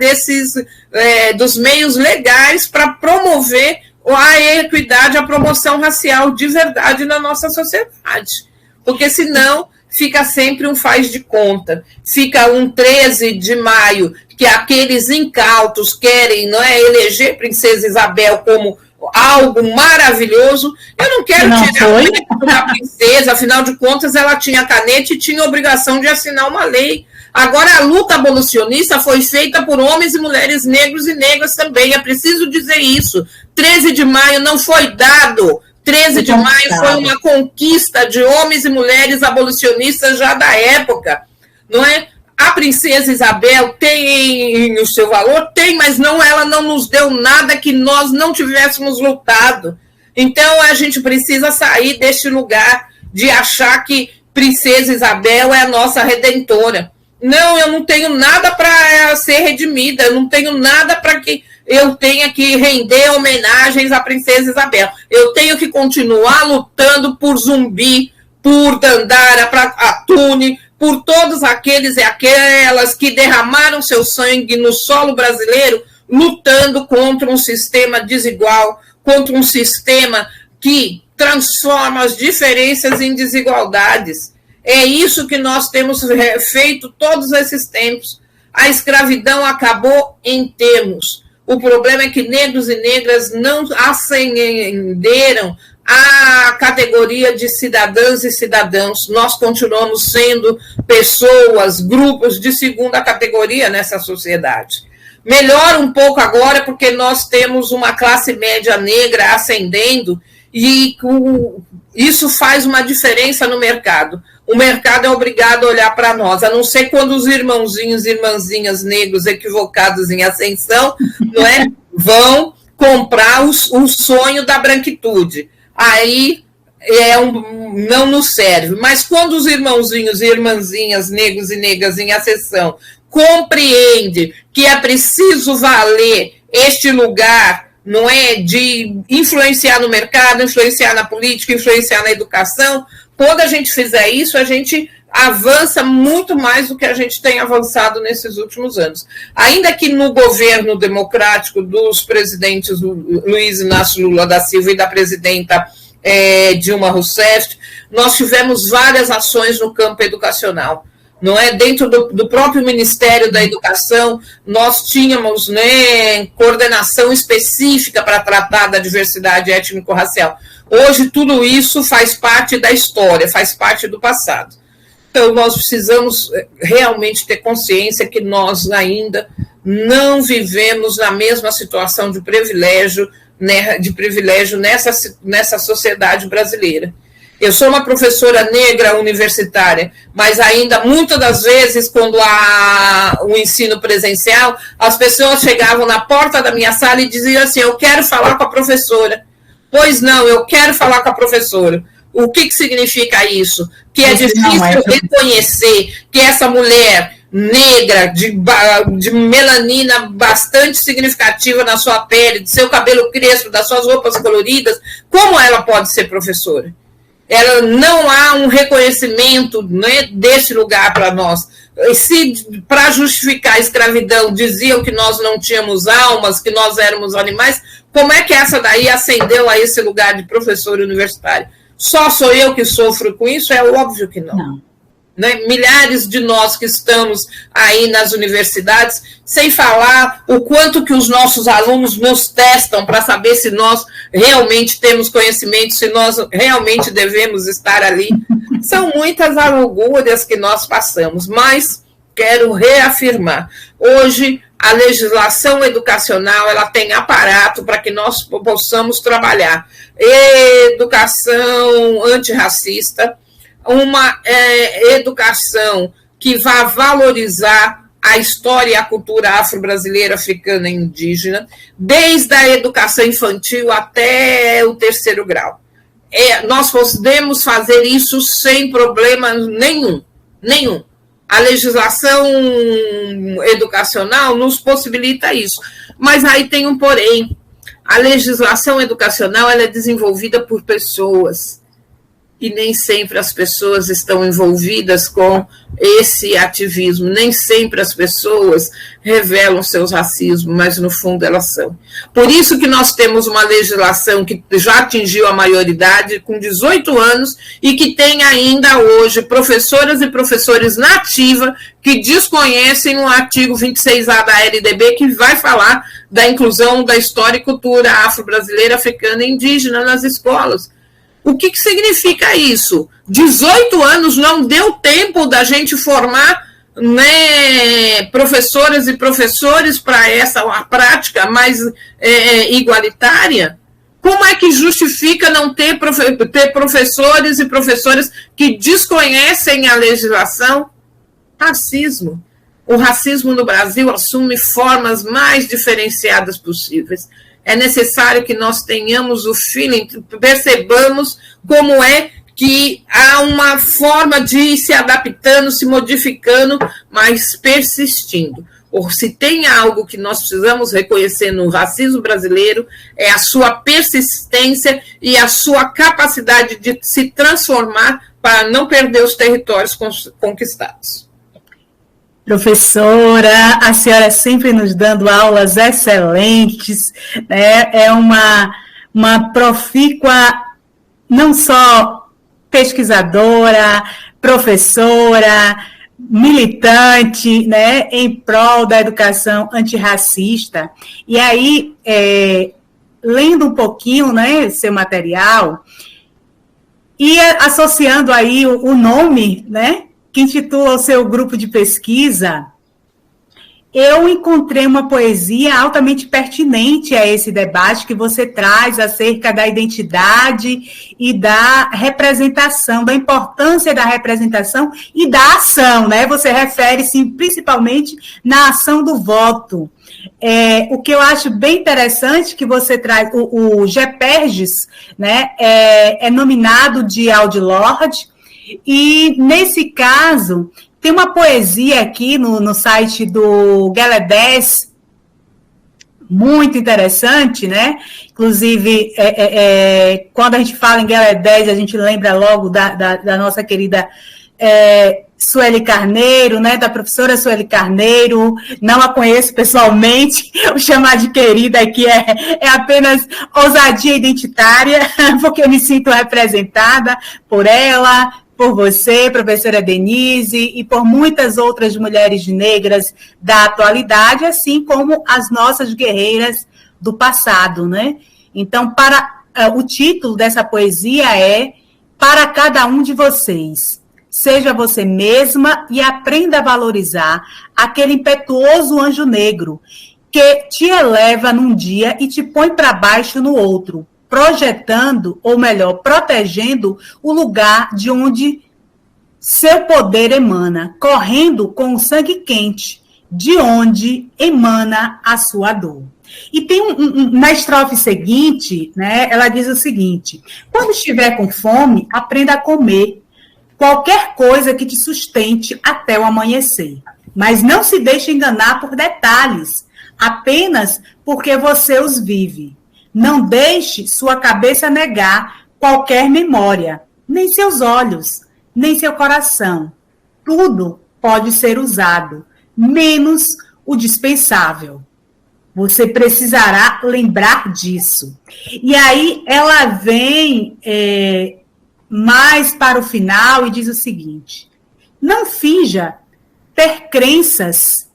dos meios legais para promover a equidade, a promoção racial de verdade na nossa sociedade. Porque senão fica sempre um faz de conta, fica um 13 de maio, que aqueles incautos querem, não é, eleger Princesa Isabel como algo maravilhoso. Eu não quero tirar o mérito da princesa, afinal de contas ela tinha caneta e tinha obrigação de assinar uma lei. Agora a luta abolicionista foi feita por homens e mulheres negros e negras também, é preciso dizer isso. 13 de maio não foi dado, 13 de maio foi uma conquista de homens e mulheres abolicionistas já da época, não é? A Princesa Isabel tem o seu valor? Tem, mas ela não nos deu nada que nós não tivéssemos lutado. Então, a gente precisa sair deste lugar de achar que Princesa Isabel é a nossa redentora. Não, eu não tenho nada para ser redimida, eu não tenho nada para que eu tenha que render homenagens à Princesa Isabel. Eu tenho que continuar lutando por Zumbi, por Dandara, para Atune, por todos aqueles e aquelas que derramaram seu sangue no solo brasileiro, lutando contra um sistema desigual, contra um sistema que transforma as diferenças em desigualdades. É isso que nós temos feito todos esses tempos. A escravidão acabou em termos. O problema é que negros e negras não ascenderam a categoria de cidadãs e cidadãos. Nós continuamos sendo pessoas, grupos de segunda categoria nessa sociedade. Melhora um pouco agora porque nós temos uma classe média negra ascendendo e isso faz uma diferença no mercado. O mercado é obrigado a olhar para nós, a não ser quando os irmãozinhos e irmãzinhas negros equivocados em ascensão, não é, vão comprar o sonho da branquitude. Aí não nos serve. Mas quando os irmãozinhos e irmãzinhas negros e negras em ascensão compreendem que é preciso valer este lugar, não é, de influenciar no mercado, influenciar na política, influenciar na educação, quando a gente fizer isso, a gente avança muito mais do que a gente tem avançado nesses últimos anos. Ainda que no governo democrático dos presidentes Luiz Inácio Lula da Silva e da presidenta Dilma Rousseff, nós tivemos várias ações no campo educacional. Não é? Dentro do próprio Ministério da Educação, nós tínhamos, né, coordenação específica para tratar da diversidade étnico-racial. Hoje, tudo isso faz parte da história, faz parte do passado. Então, nós precisamos realmente ter consciência que nós ainda não vivemos na mesma situação de privilégio, né, nessa sociedade brasileira. Eu sou uma professora negra universitária, mas ainda, muitas das vezes, quando há o ensino presencial, as pessoas chegavam na porta da minha sala e diziam assim, eu quero falar com a professora. Pois não, eu quero falar com a professora. O que significa isso? Que é difícil reconhecer que essa mulher negra, de melanina bastante significativa na sua pele, de seu cabelo crespo, das suas roupas coloridas, como ela pode ser professora? Ela não há um reconhecimento, né, desse lugar para nós. se para justificar a escravidão diziam que nós não tínhamos almas, que nós éramos animais, como é que essa daí ascendeu a esse lugar de professor universitário? Só sou eu que sofro com isso? É óbvio que não. Né? Milhares de nós que estamos aí nas universidades, sem falar o quanto que os nossos alunos nos testam para saber se nós realmente temos conhecimento, se nós realmente devemos estar ali. São muitas augúrias que nós passamos, mas quero reafirmar, hoje a legislação educacional ela tem aparato para que nós possamos trabalhar educação antirracista, uma educação que vá valorizar a história e a cultura afro-brasileira, africana e indígena, desde a educação infantil até o 3º grau. Nós podemos fazer isso sem problema nenhum. A legislação educacional nos possibilita isso. Mas aí tem um porém. A legislação educacional ela é desenvolvida por pessoas. E nem sempre as pessoas estão envolvidas com esse ativismo, nem sempre as pessoas revelam seus racismos, mas no fundo elas são. Por isso que nós temos uma legislação que já atingiu a maioridade com 18 anos e que tem ainda hoje professoras e professores na ativa que desconhecem o artigo 26A da LDB que vai falar da inclusão da história e cultura afro-brasileira, africana e indígena nas escolas. O que significa isso? 18 anos não deu tempo da gente formar, né, professoras e professores para essa uma prática mais igualitária? Como é que justifica não ter professores e professoras que desconhecem a legislação? Racismo. O racismo no Brasil assume formas mais diferenciadas possíveis. É necessário que nós tenhamos o feeling, percebamos como é que há uma forma de ir se adaptando, se modificando, mas persistindo. Ou se tem algo que nós precisamos reconhecer no racismo brasileiro, é a sua persistência e a sua capacidade de se transformar para não perder os territórios conquistados. Professora, a senhora sempre nos dando aulas excelentes, né? É uma profícua, não só pesquisadora, professora, militante, né, em prol da educação antirracista. E aí, lendo um pouquinho, né, seu material, e associando aí o nome, né, que intitula o seu grupo de pesquisa, eu encontrei uma poesia altamente pertinente a esse debate que você traz acerca da identidade e da representação, da importância da representação e da ação, né? Você refere-se principalmente na ação do voto. O que eu acho bem interessante que você traz, o Geperges, né, é nominado de Audilord, e nesse caso tem uma poesia aqui no site do Gellé-10, muito interessante, né? Inclusive, quando a gente fala em Gellé-10, a gente lembra logo da nossa querida Sueli Carneiro, né? Da professora Sueli Carneiro. Não a conheço pessoalmente, o chamar de querida aqui é apenas ousadia identitária, porque eu me sinto representada por ela, por você, professora Denise, e por muitas outras mulheres negras da atualidade, assim como as nossas guerreiras do passado, né? Então, o título dessa poesia é Para Cada Um de Vocês. Seja você mesma e aprenda a valorizar aquele impetuoso anjo negro que te eleva num dia e te põe para baixo no outro, projetando, ou melhor, protegendo o lugar de onde seu poder emana, correndo com o sangue quente, de onde emana a sua dor. E tem na estrofe seguinte, né, ela diz o seguinte: quando estiver com fome, aprenda a comer qualquer coisa que te sustente até o amanhecer. Mas não se deixe enganar por detalhes, apenas porque você os vive. Não deixe sua cabeça negar qualquer memória, nem seus olhos, nem seu coração. Tudo pode ser usado, menos o dispensável. Você precisará lembrar disso. E aí ela vem mais para o final e diz o seguinte: não finja ter crenças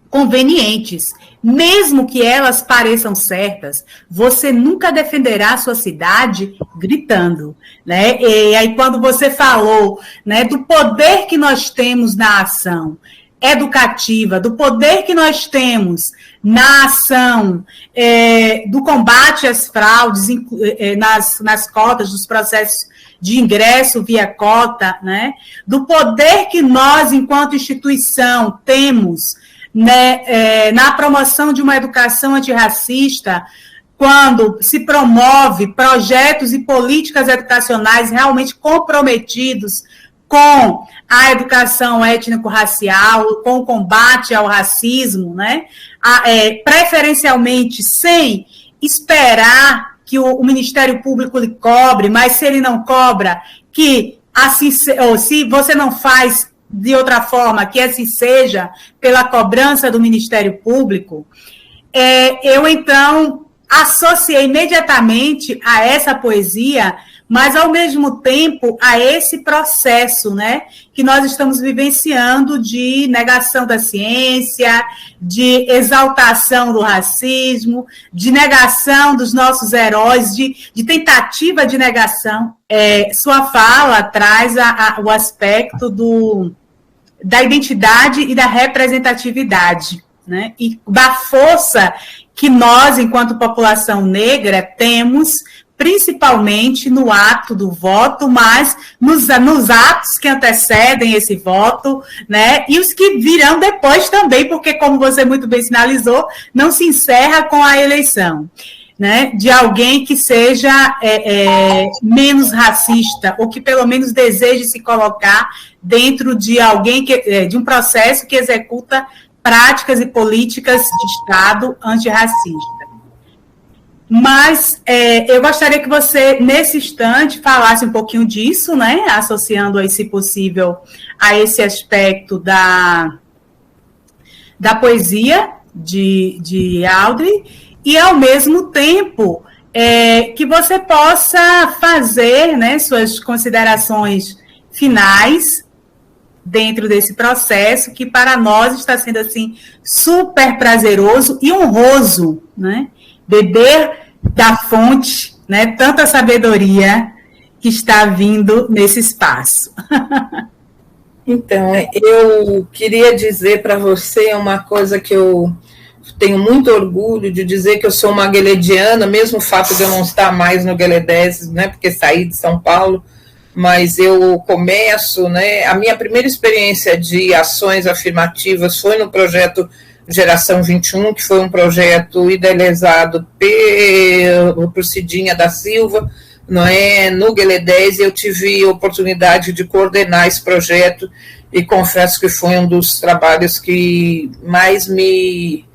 convenientes, mesmo que elas pareçam certas. Você nunca defenderá a sua cidade gritando, né? E aí quando você falou, né, do poder que nós temos na ação educativa, do poder que nós temos na ação do combate às fraudes nas cotas, dos processos de ingresso via cota, né? Do poder que nós, enquanto instituição, temos, né, na promoção de uma educação antirracista, quando se promove projetos e políticas educacionais realmente comprometidos com a educação étnico-racial, com o combate ao racismo, né? Preferencialmente sem esperar que o Ministério Público lhe cobre, mas se ele não cobra, que assim, ou se você não faz de outra forma, que assim seja, pela cobrança do Ministério Público, eu então associei imediatamente a essa poesia, mas ao mesmo tempo a esse processo, né, que nós estamos vivenciando de negação da ciência, de exaltação do racismo, de negação dos nossos heróis, de tentativa de negação. Sua fala traz o aspecto da identidade e da representatividade, né, e da força que nós, enquanto população negra, temos, principalmente no ato do voto, mas nos atos que antecedem esse voto, né, e os que virão depois também, porque, como você muito bem sinalizou, não se encerra com a eleição, né, de alguém que seja menos racista, ou que pelo menos deseje se colocar dentro de alguém de um processo que executa práticas e políticas de Estado antirracista. Mas eu gostaria que você, nesse instante, falasse um pouquinho disso, né, associando, se possível, a esse aspecto da poesia de Audrey, e, ao mesmo tempo, que você possa fazer, né, suas considerações finais dentro desse processo, que para nós está sendo assim super prazeroso e honroso, né? Beber da fonte, né? Tanta sabedoria que está vindo nesse espaço. Então, eu queria dizer para você uma coisa que eu tenho muito orgulho de dizer, que eu sou uma guelediana, mesmo o fato de eu não estar mais no Gueledés, né, porque saí de São Paulo, mas eu começo, né, a minha primeira experiência de ações afirmativas foi no projeto Geração 21, que foi um projeto idealizado por Cidinha da Silva, não é, no Gueledés, e eu tive a oportunidade de coordenar esse projeto, e confesso que foi um dos trabalhos que mais me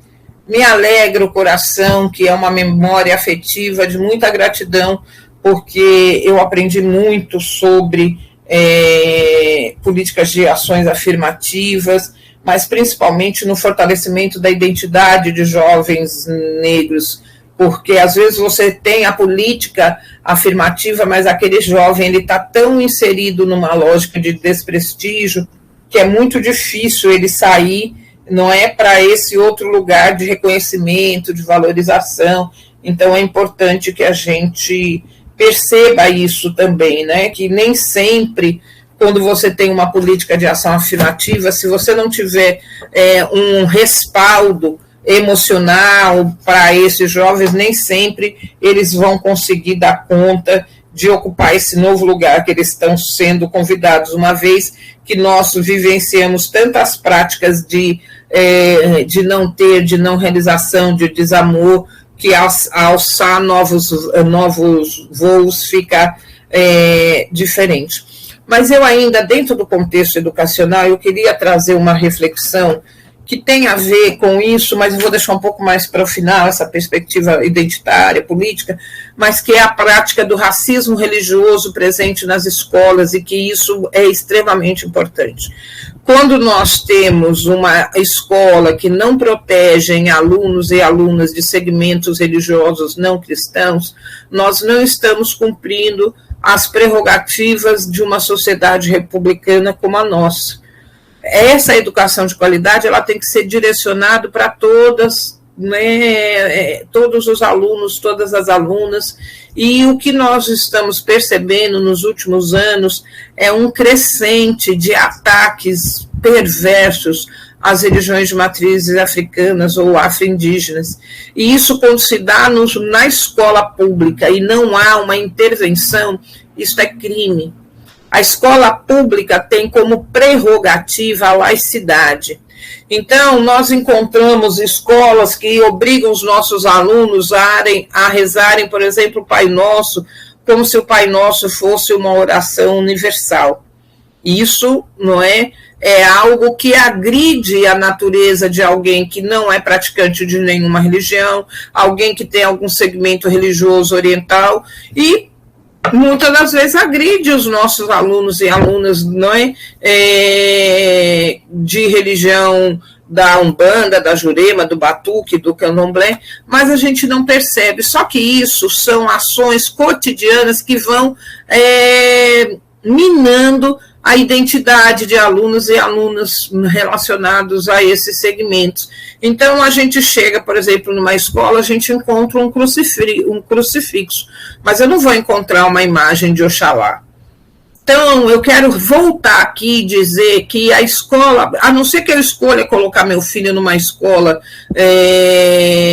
alegra o coração, que é uma memória afetiva de muita gratidão, porque eu aprendi muito sobre políticas de ações afirmativas, mas principalmente no fortalecimento da identidade de jovens negros, porque às vezes você tem a política afirmativa, mas aquele jovem ele está tão inserido numa lógica de desprestígio que é muito difícil ele sair, não é, para esse outro lugar de reconhecimento, de valorização. Então é importante que a gente perceba isso também, né, que nem sempre, quando você tem uma política de ação afirmativa, se você não tiver um respaldo emocional para esses jovens, nem sempre eles vão conseguir dar conta de ocupar esse novo lugar que eles estão sendo convidados, uma vez que nós vivenciamos tantas práticas de não ter, de não realização, de desamor, que alçar novos voos fica diferente. Mas eu ainda, dentro do contexto educacional, eu queria trazer uma reflexão que tem a ver com isso, mas eu vou deixar um pouco mais para o final, essa perspectiva identitária, política, mas que é a prática do racismo religioso presente nas escolas e que isso é extremamente importante. Quando nós temos uma escola que não protege alunos e alunas de segmentos religiosos não cristãos, nós não estamos cumprindo as prerrogativas de uma sociedade republicana como a nossa. Essa educação de qualidade ela tem que ser direcionada para todas, né, todos os alunos, todas as alunas, e o que nós estamos percebendo nos últimos anos é um crescente de ataques perversos às religiões de matrizes africanas ou afro-indígenas, e isso quando se dá na escola pública e não há uma intervenção, isso é crime. A escola pública tem como prerrogativa a laicidade. Então, nós encontramos escolas que obrigam os nossos alunos a rezarem, por exemplo, o Pai Nosso, como se o Pai Nosso fosse uma oração universal. Isso não é algo que agride a natureza de alguém que não é praticante de nenhuma religião, alguém que tem algum segmento religioso oriental e muitas das vezes agride os nossos alunos e alunas, não é? De religião da Umbanda, da Jurema, do Batuque, do Candomblé, mas a gente não percebe. Só que isso são ações cotidianas que vão minando a identidade de alunos e alunas relacionados a esses segmentos. Então, a gente chega, por exemplo, numa escola, a gente encontra um crucifixo, mas eu não vou encontrar uma imagem de Oxalá. Então, eu quero voltar aqui e dizer que a escola, a não ser que eu escolha colocar meu filho numa escola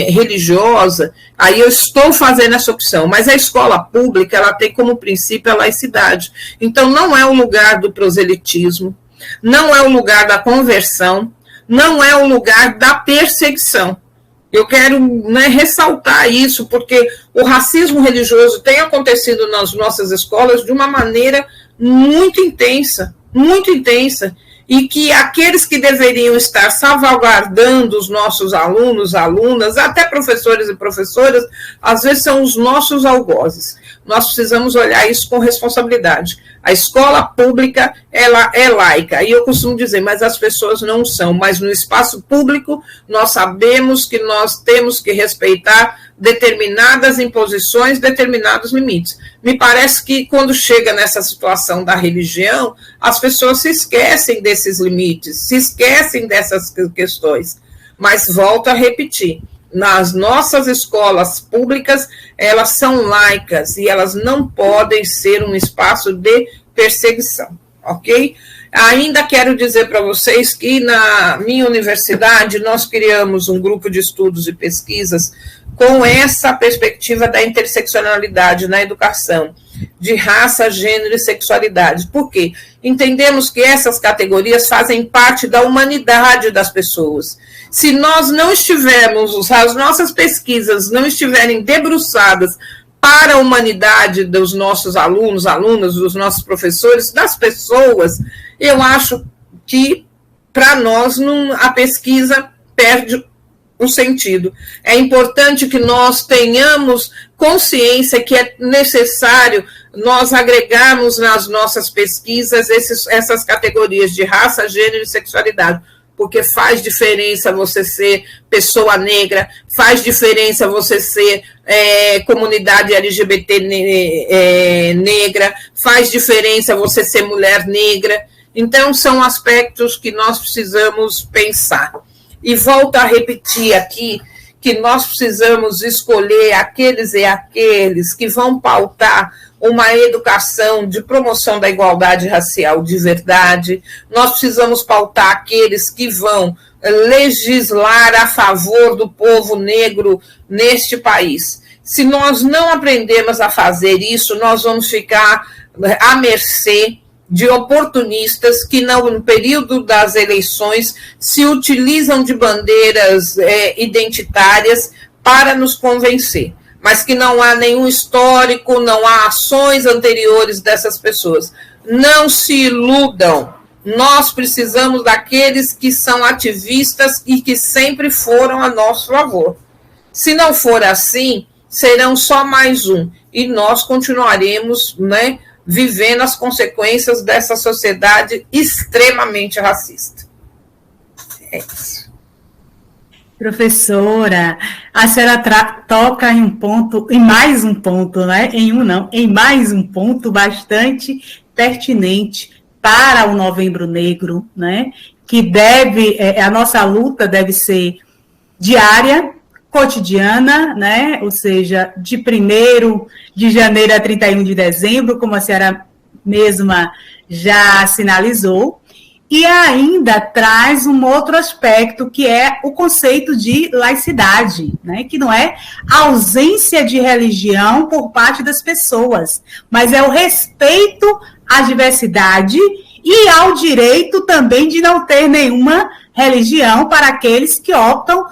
religiosa, aí eu estou fazendo essa opção, mas a escola pública, ela tem como princípio a laicidade. Então, não é o lugar do proselitismo, não é o lugar da conversão, não é o lugar da perseguição. Eu quero ressaltar isso, porque o racismo religioso tem acontecido nas nossas escolas de uma maneira muito intensa, e que aqueles que deveriam estar salvaguardando os nossos alunos, alunas, até professores e professoras, às vezes são os nossos algozes. Nós precisamos olhar isso com responsabilidade. A escola pública, ela é laica, e eu costumo dizer, mas as pessoas não são, mas no espaço público nós sabemos que nós temos que respeitar determinadas imposições, determinados limites. Me parece que quando chega nessa situação da religião, as pessoas se esquecem desses limites, se esquecem dessas questões, mas volto a repetir, nas nossas escolas públicas, elas são laicas e elas não podem ser um espaço de perseguição, ok? Ainda quero dizer para vocês que na minha universidade nós criamos um grupo de estudos e pesquisas com essa perspectiva da interseccionalidade na educação, de raça, gênero e sexualidade. Por quê? Entendemos que essas categorias fazem parte da humanidade das pessoas. Se nós não estivermos, as nossas pesquisas não estiverem debruçadas para a humanidade dos nossos alunos, alunas, dos nossos professores, das pessoas, eu acho que, para nós, a pesquisa perde o sentido. É importante que nós tenhamos consciência que é necessário nós agregarmos nas nossas pesquisas essas categorias de raça, gênero e sexualidade, porque faz diferença você ser pessoa negra, faz diferença você ser comunidade LGBT negra, faz diferença você ser mulher negra. Então, são aspectos que nós precisamos pensar. E volto a repetir aqui que nós precisamos escolher aqueles e aqueles que vão pautar uma educação de promoção da igualdade racial de verdade. Nós precisamos pautar aqueles que vão legislar a favor do povo negro neste país. Se nós não aprendermos a fazer isso, nós vamos ficar à mercê de oportunistas que, no período das eleições, se utilizam de bandeiras identitárias para nos convencer, mas que não há nenhum histórico, não há ações anteriores dessas pessoas. Não se iludam, nós precisamos daqueles que são ativistas e que sempre foram a nosso favor. Se não for assim, serão só mais um, e nós continuaremos, né, vivendo as consequências dessa sociedade extremamente racista. É isso. Professora, a senhora toca em um ponto, em mais um ponto, né? Em mais um ponto bastante pertinente para o Novembro Negro, né? Que deve, a nossa luta deve ser diária, cotidiana, né? Ou seja, de 1º de janeiro a 31 de dezembro, como a senhora mesma já sinalizou. E ainda traz um outro aspecto, que é o conceito de laicidade, né? Que não é a ausência de religião por parte das pessoas, mas é o respeito à diversidade e ao direito também de não ter nenhuma religião para aqueles que optam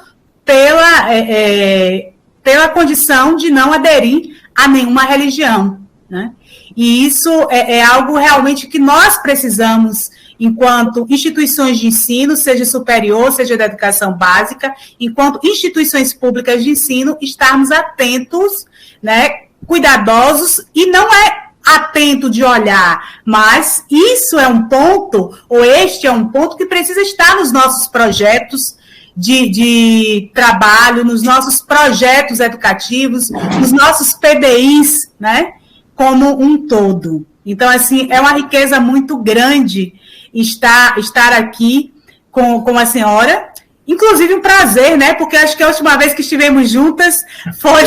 pela condição de não aderir a nenhuma religião, né? E isso é algo realmente que nós precisamos, enquanto instituições de ensino, seja superior, seja da educação básica, enquanto instituições públicas de ensino, estarmos atentos, né, cuidadosos, e não é atento de olhar, mas isso é um ponto, ou este é um ponto que precisa estar nos nossos projetos de trabalho, nos nossos projetos educativos, nos nossos PBIs, né, como um todo. Então, assim, é uma riqueza muito grande estar aqui com a senhora, inclusive um prazer, né, porque acho que a última vez que estivemos juntas foi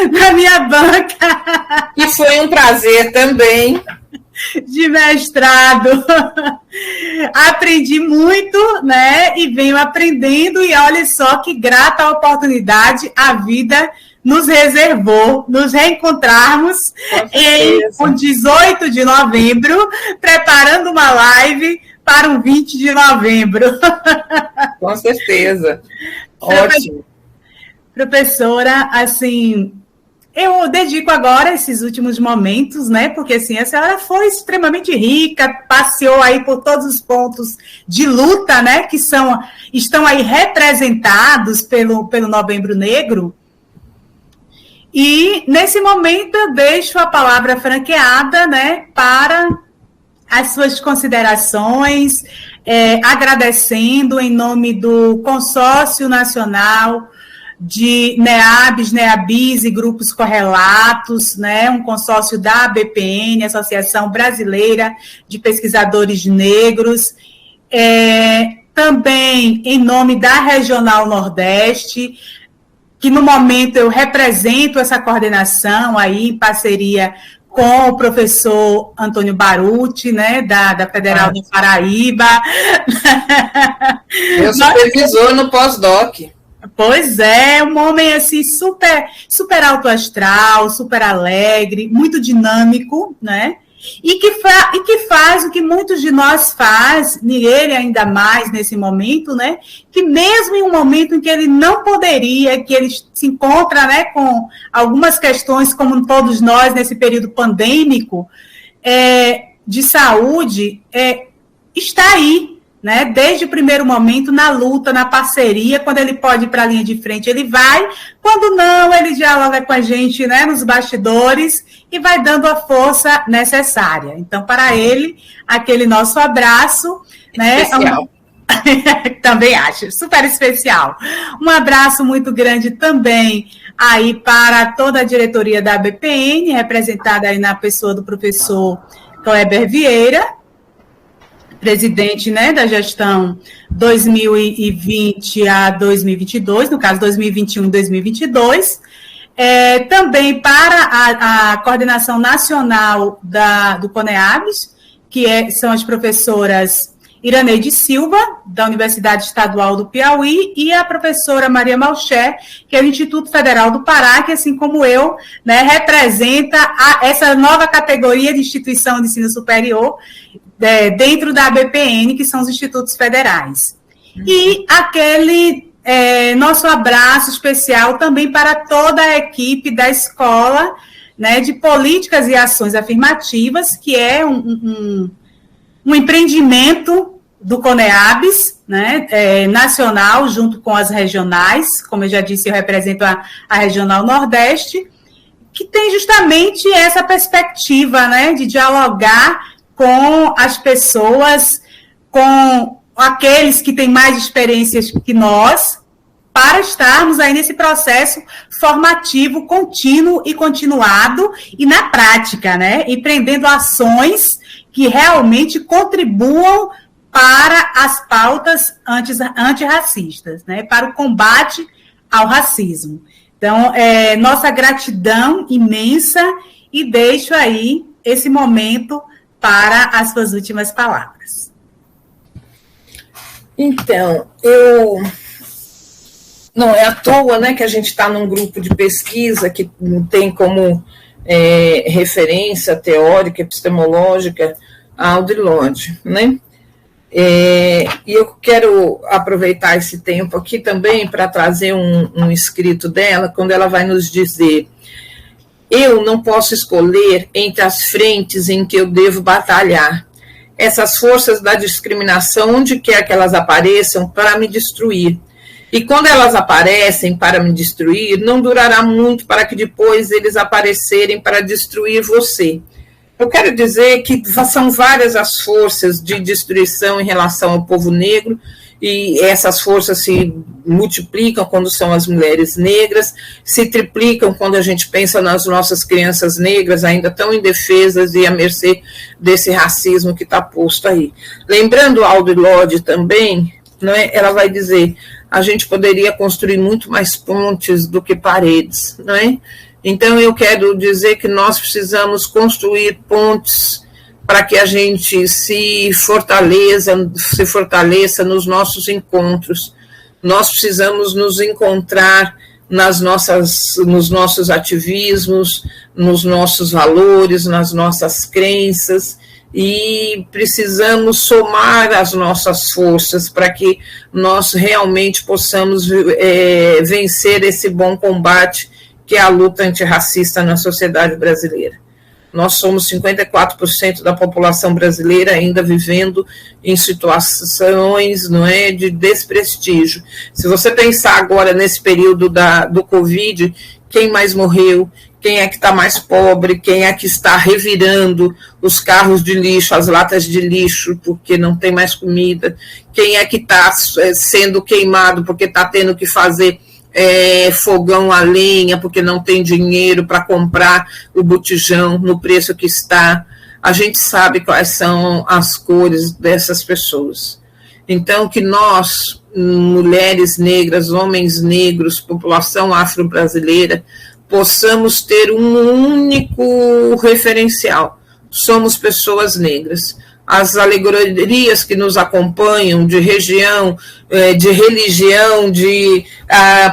na minha banca. E foi um prazer também. De mestrado. Aprendi muito, né, e venho aprendendo, e olha só que grata oportunidade a vida nos reservou, nos reencontrarmos com 18 de novembro, preparando uma live para um 20 de novembro. Com certeza. Ótimo. Professora, assim, eu dedico agora esses últimos momentos, né, porque assim, a senhora foi extremamente rica, passeou aí por todos os pontos de luta, né, que estão aí representados pelo Novembro Negro. E, nesse momento, eu deixo a palavra franqueada, né, para as suas considerações, agradecendo em nome do Consórcio Nacional de NEABs, NEABIs e grupos correlatos, né, um consórcio da ABPN, Associação Brasileira de Pesquisadores Negros, também em nome da Regional Nordeste, que no momento eu represento essa coordenação aí em parceria com o professor Antônio Baruti, né, da Federal do Paraíba. Meu supervisor no pós-doc. Pois é, um homem assim super alto astral, super alegre, muito dinâmico, né? E que faz o que muitos de nós faz, e ele ainda mais nesse momento, né? Que mesmo em um momento em que ele não poderia, que ele se encontra, né, com algumas questões, como todos nós nesse período pandêmico, de saúde, está aí, né, desde o primeiro momento, na luta, na parceria. Quando ele pode ir para a linha de frente, ele vai. Quando não, ele dialoga com a gente, né, nos bastidores e vai dando a força necessária. Então, para ele, aquele nosso abraço, né, especial. Também acho, super especial. Um abraço muito grande também aí para toda a diretoria da ABPN, representada aí na pessoa do professor Kleber Vieira, presidente, né, da gestão 2020 a 2022, no caso 2021 e 2022, também para a coordenação nacional do CONEABs, que são as professoras Iraneide Silva, da Universidade Estadual do Piauí, e a professora Maria Malcher, que é do Instituto Federal do Pará, que, assim como eu, né, representa essa nova categoria de instituição de ensino superior dentro da ABPN, que são os institutos federais. E aquele nosso abraço especial também para toda a equipe da escola, né, de políticas e ações afirmativas, que é um empreendimento do CONEABS, né, nacional, junto com as regionais. Como eu já disse, eu represento a Regional Nordeste, que tem justamente essa perspectiva, né, de dialogar com as pessoas, com aqueles que têm mais experiências que nós, para estarmos aí nesse processo formativo contínuo e continuado e na prática, né, empreendendo ações que realmente contribuam para as pautas antirracistas, né, para o combate ao racismo. Então, nossa gratidão imensa, e deixo aí esse momento para as suas últimas palavras. Então, não é à toa, né, que a gente está num grupo de pesquisa que tem como referência teórica, epistemológica, a Audre Lorde, né? E eu quero aproveitar esse tempo aqui também para trazer um escrito dela, quando ela vai nos dizer: eu não posso escolher entre as frentes em que eu devo batalhar. Essas forças da discriminação, onde quer que elas apareçam, para me destruir. E quando elas aparecem para me destruir, não durará muito para que depois eles aparecerem para destruir você. Eu quero dizer que são várias as forças de destruição em relação ao povo negro, e essas forças se multiplicam quando são as mulheres negras, se triplicam quando a gente pensa nas nossas crianças negras, ainda tão indefesas e à mercê desse racismo que está posto aí. Lembrando Audre Lorde também, né, ela vai dizer: a gente poderia construir muito mais pontes do que paredes, não é? Então, eu quero dizer que nós precisamos construir pontes para que a gente se fortaleça nos nossos encontros. Nós precisamos nos encontrar nos nossos ativismos, nos nossos valores, nas nossas crenças, e precisamos somar as nossas forças para que nós realmente possamos vencer esse bom combate que é a luta antirracista na sociedade brasileira. Nós somos 54% da população brasileira ainda vivendo em situações, não é, de desprestígio. Se você pensar agora nesse período do Covid, quem mais morreu, quem é que está mais pobre, quem é que está revirando os carros de lixo, as latas de lixo, porque não tem mais comida, quem é que está sendo queimado porque está tendo que fazer fogão a lenha, porque não tem dinheiro para comprar o botijão no preço que está. A gente sabe quais são as cores dessas pessoas. Então, que nós, mulheres negras, homens negros, população afro-brasileira, possamos ter um único referencial: somos pessoas negras. As alegorias que nos acompanham de região, de religião, de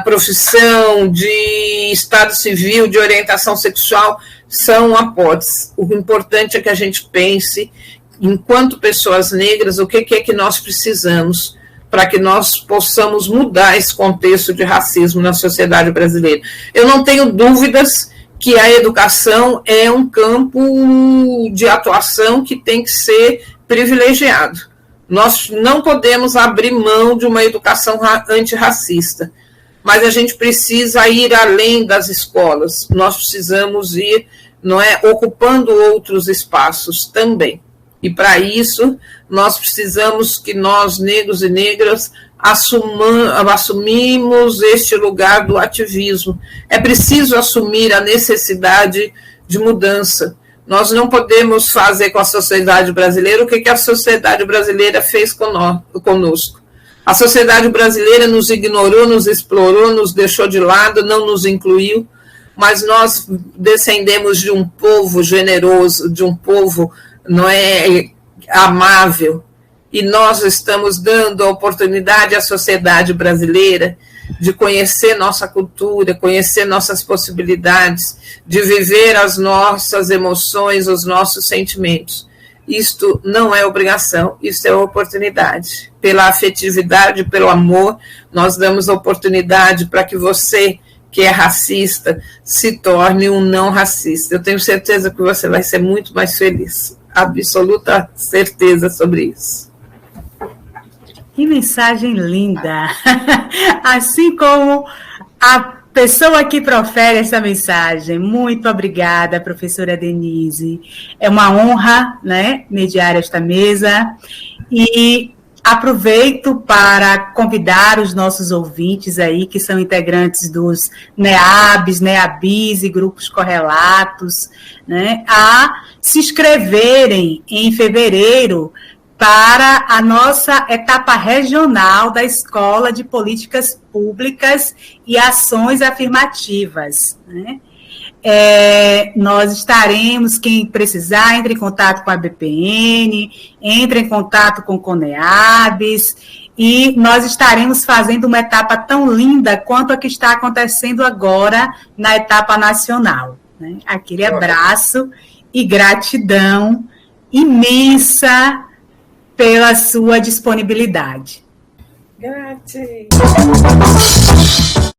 profissão, de estado civil, de orientação sexual, são apóteses. O importante é que a gente pense, enquanto pessoas negras, o que é que nós precisamos para que nós possamos mudar esse contexto de racismo na sociedade brasileira. Eu não tenho dúvidas que a educação é um campo de atuação que tem que ser privilegiado. Nós não podemos abrir mão de uma educação antirracista, mas a gente precisa ir além das escolas. Nós precisamos ir, não é, ocupando outros espaços também. E para isso, nós precisamos que nós, negros e negras, assumimos este lugar do ativismo. É preciso assumir a necessidade de mudança. Nós não podemos fazer com a sociedade brasileira o que a sociedade brasileira fez conosco. A sociedade brasileira nos ignorou, nos explorou, nos deixou de lado, não nos incluiu, mas nós descendemos de um povo generoso, de um povo, não é, amável, e nós estamos dando a oportunidade à sociedade brasileira de conhecer nossa cultura, conhecer nossas possibilidades, de viver as nossas emoções, os nossos sentimentos. Isto não é obrigação, isso é oportunidade. Pela afetividade, pelo amor, nós damos oportunidade para que você, que é racista, se torne um não racista. Eu tenho certeza que você vai ser muito mais feliz. absoluta certeza sobre isso. Que mensagem linda! Assim como a pessoa que profere essa mensagem. Muito obrigada, professora Denise. É uma honra, né, mediar esta mesa. E aproveito para convidar os nossos ouvintes aí, que são integrantes dos NEABs, NEABIs e grupos correlatos, né, a se inscreverem em fevereiro para a nossa etapa regional da Escola de Políticas Públicas e Ações Afirmativas, né? Nós estaremos, quem precisar, entre em contato com a BPN, entre em contato com o CONEABs, e nós estaremos fazendo uma etapa tão linda quanto a que está acontecendo agora na etapa nacional, né? Aquele abraço e gratidão imensa pela sua disponibilidade. Grazie.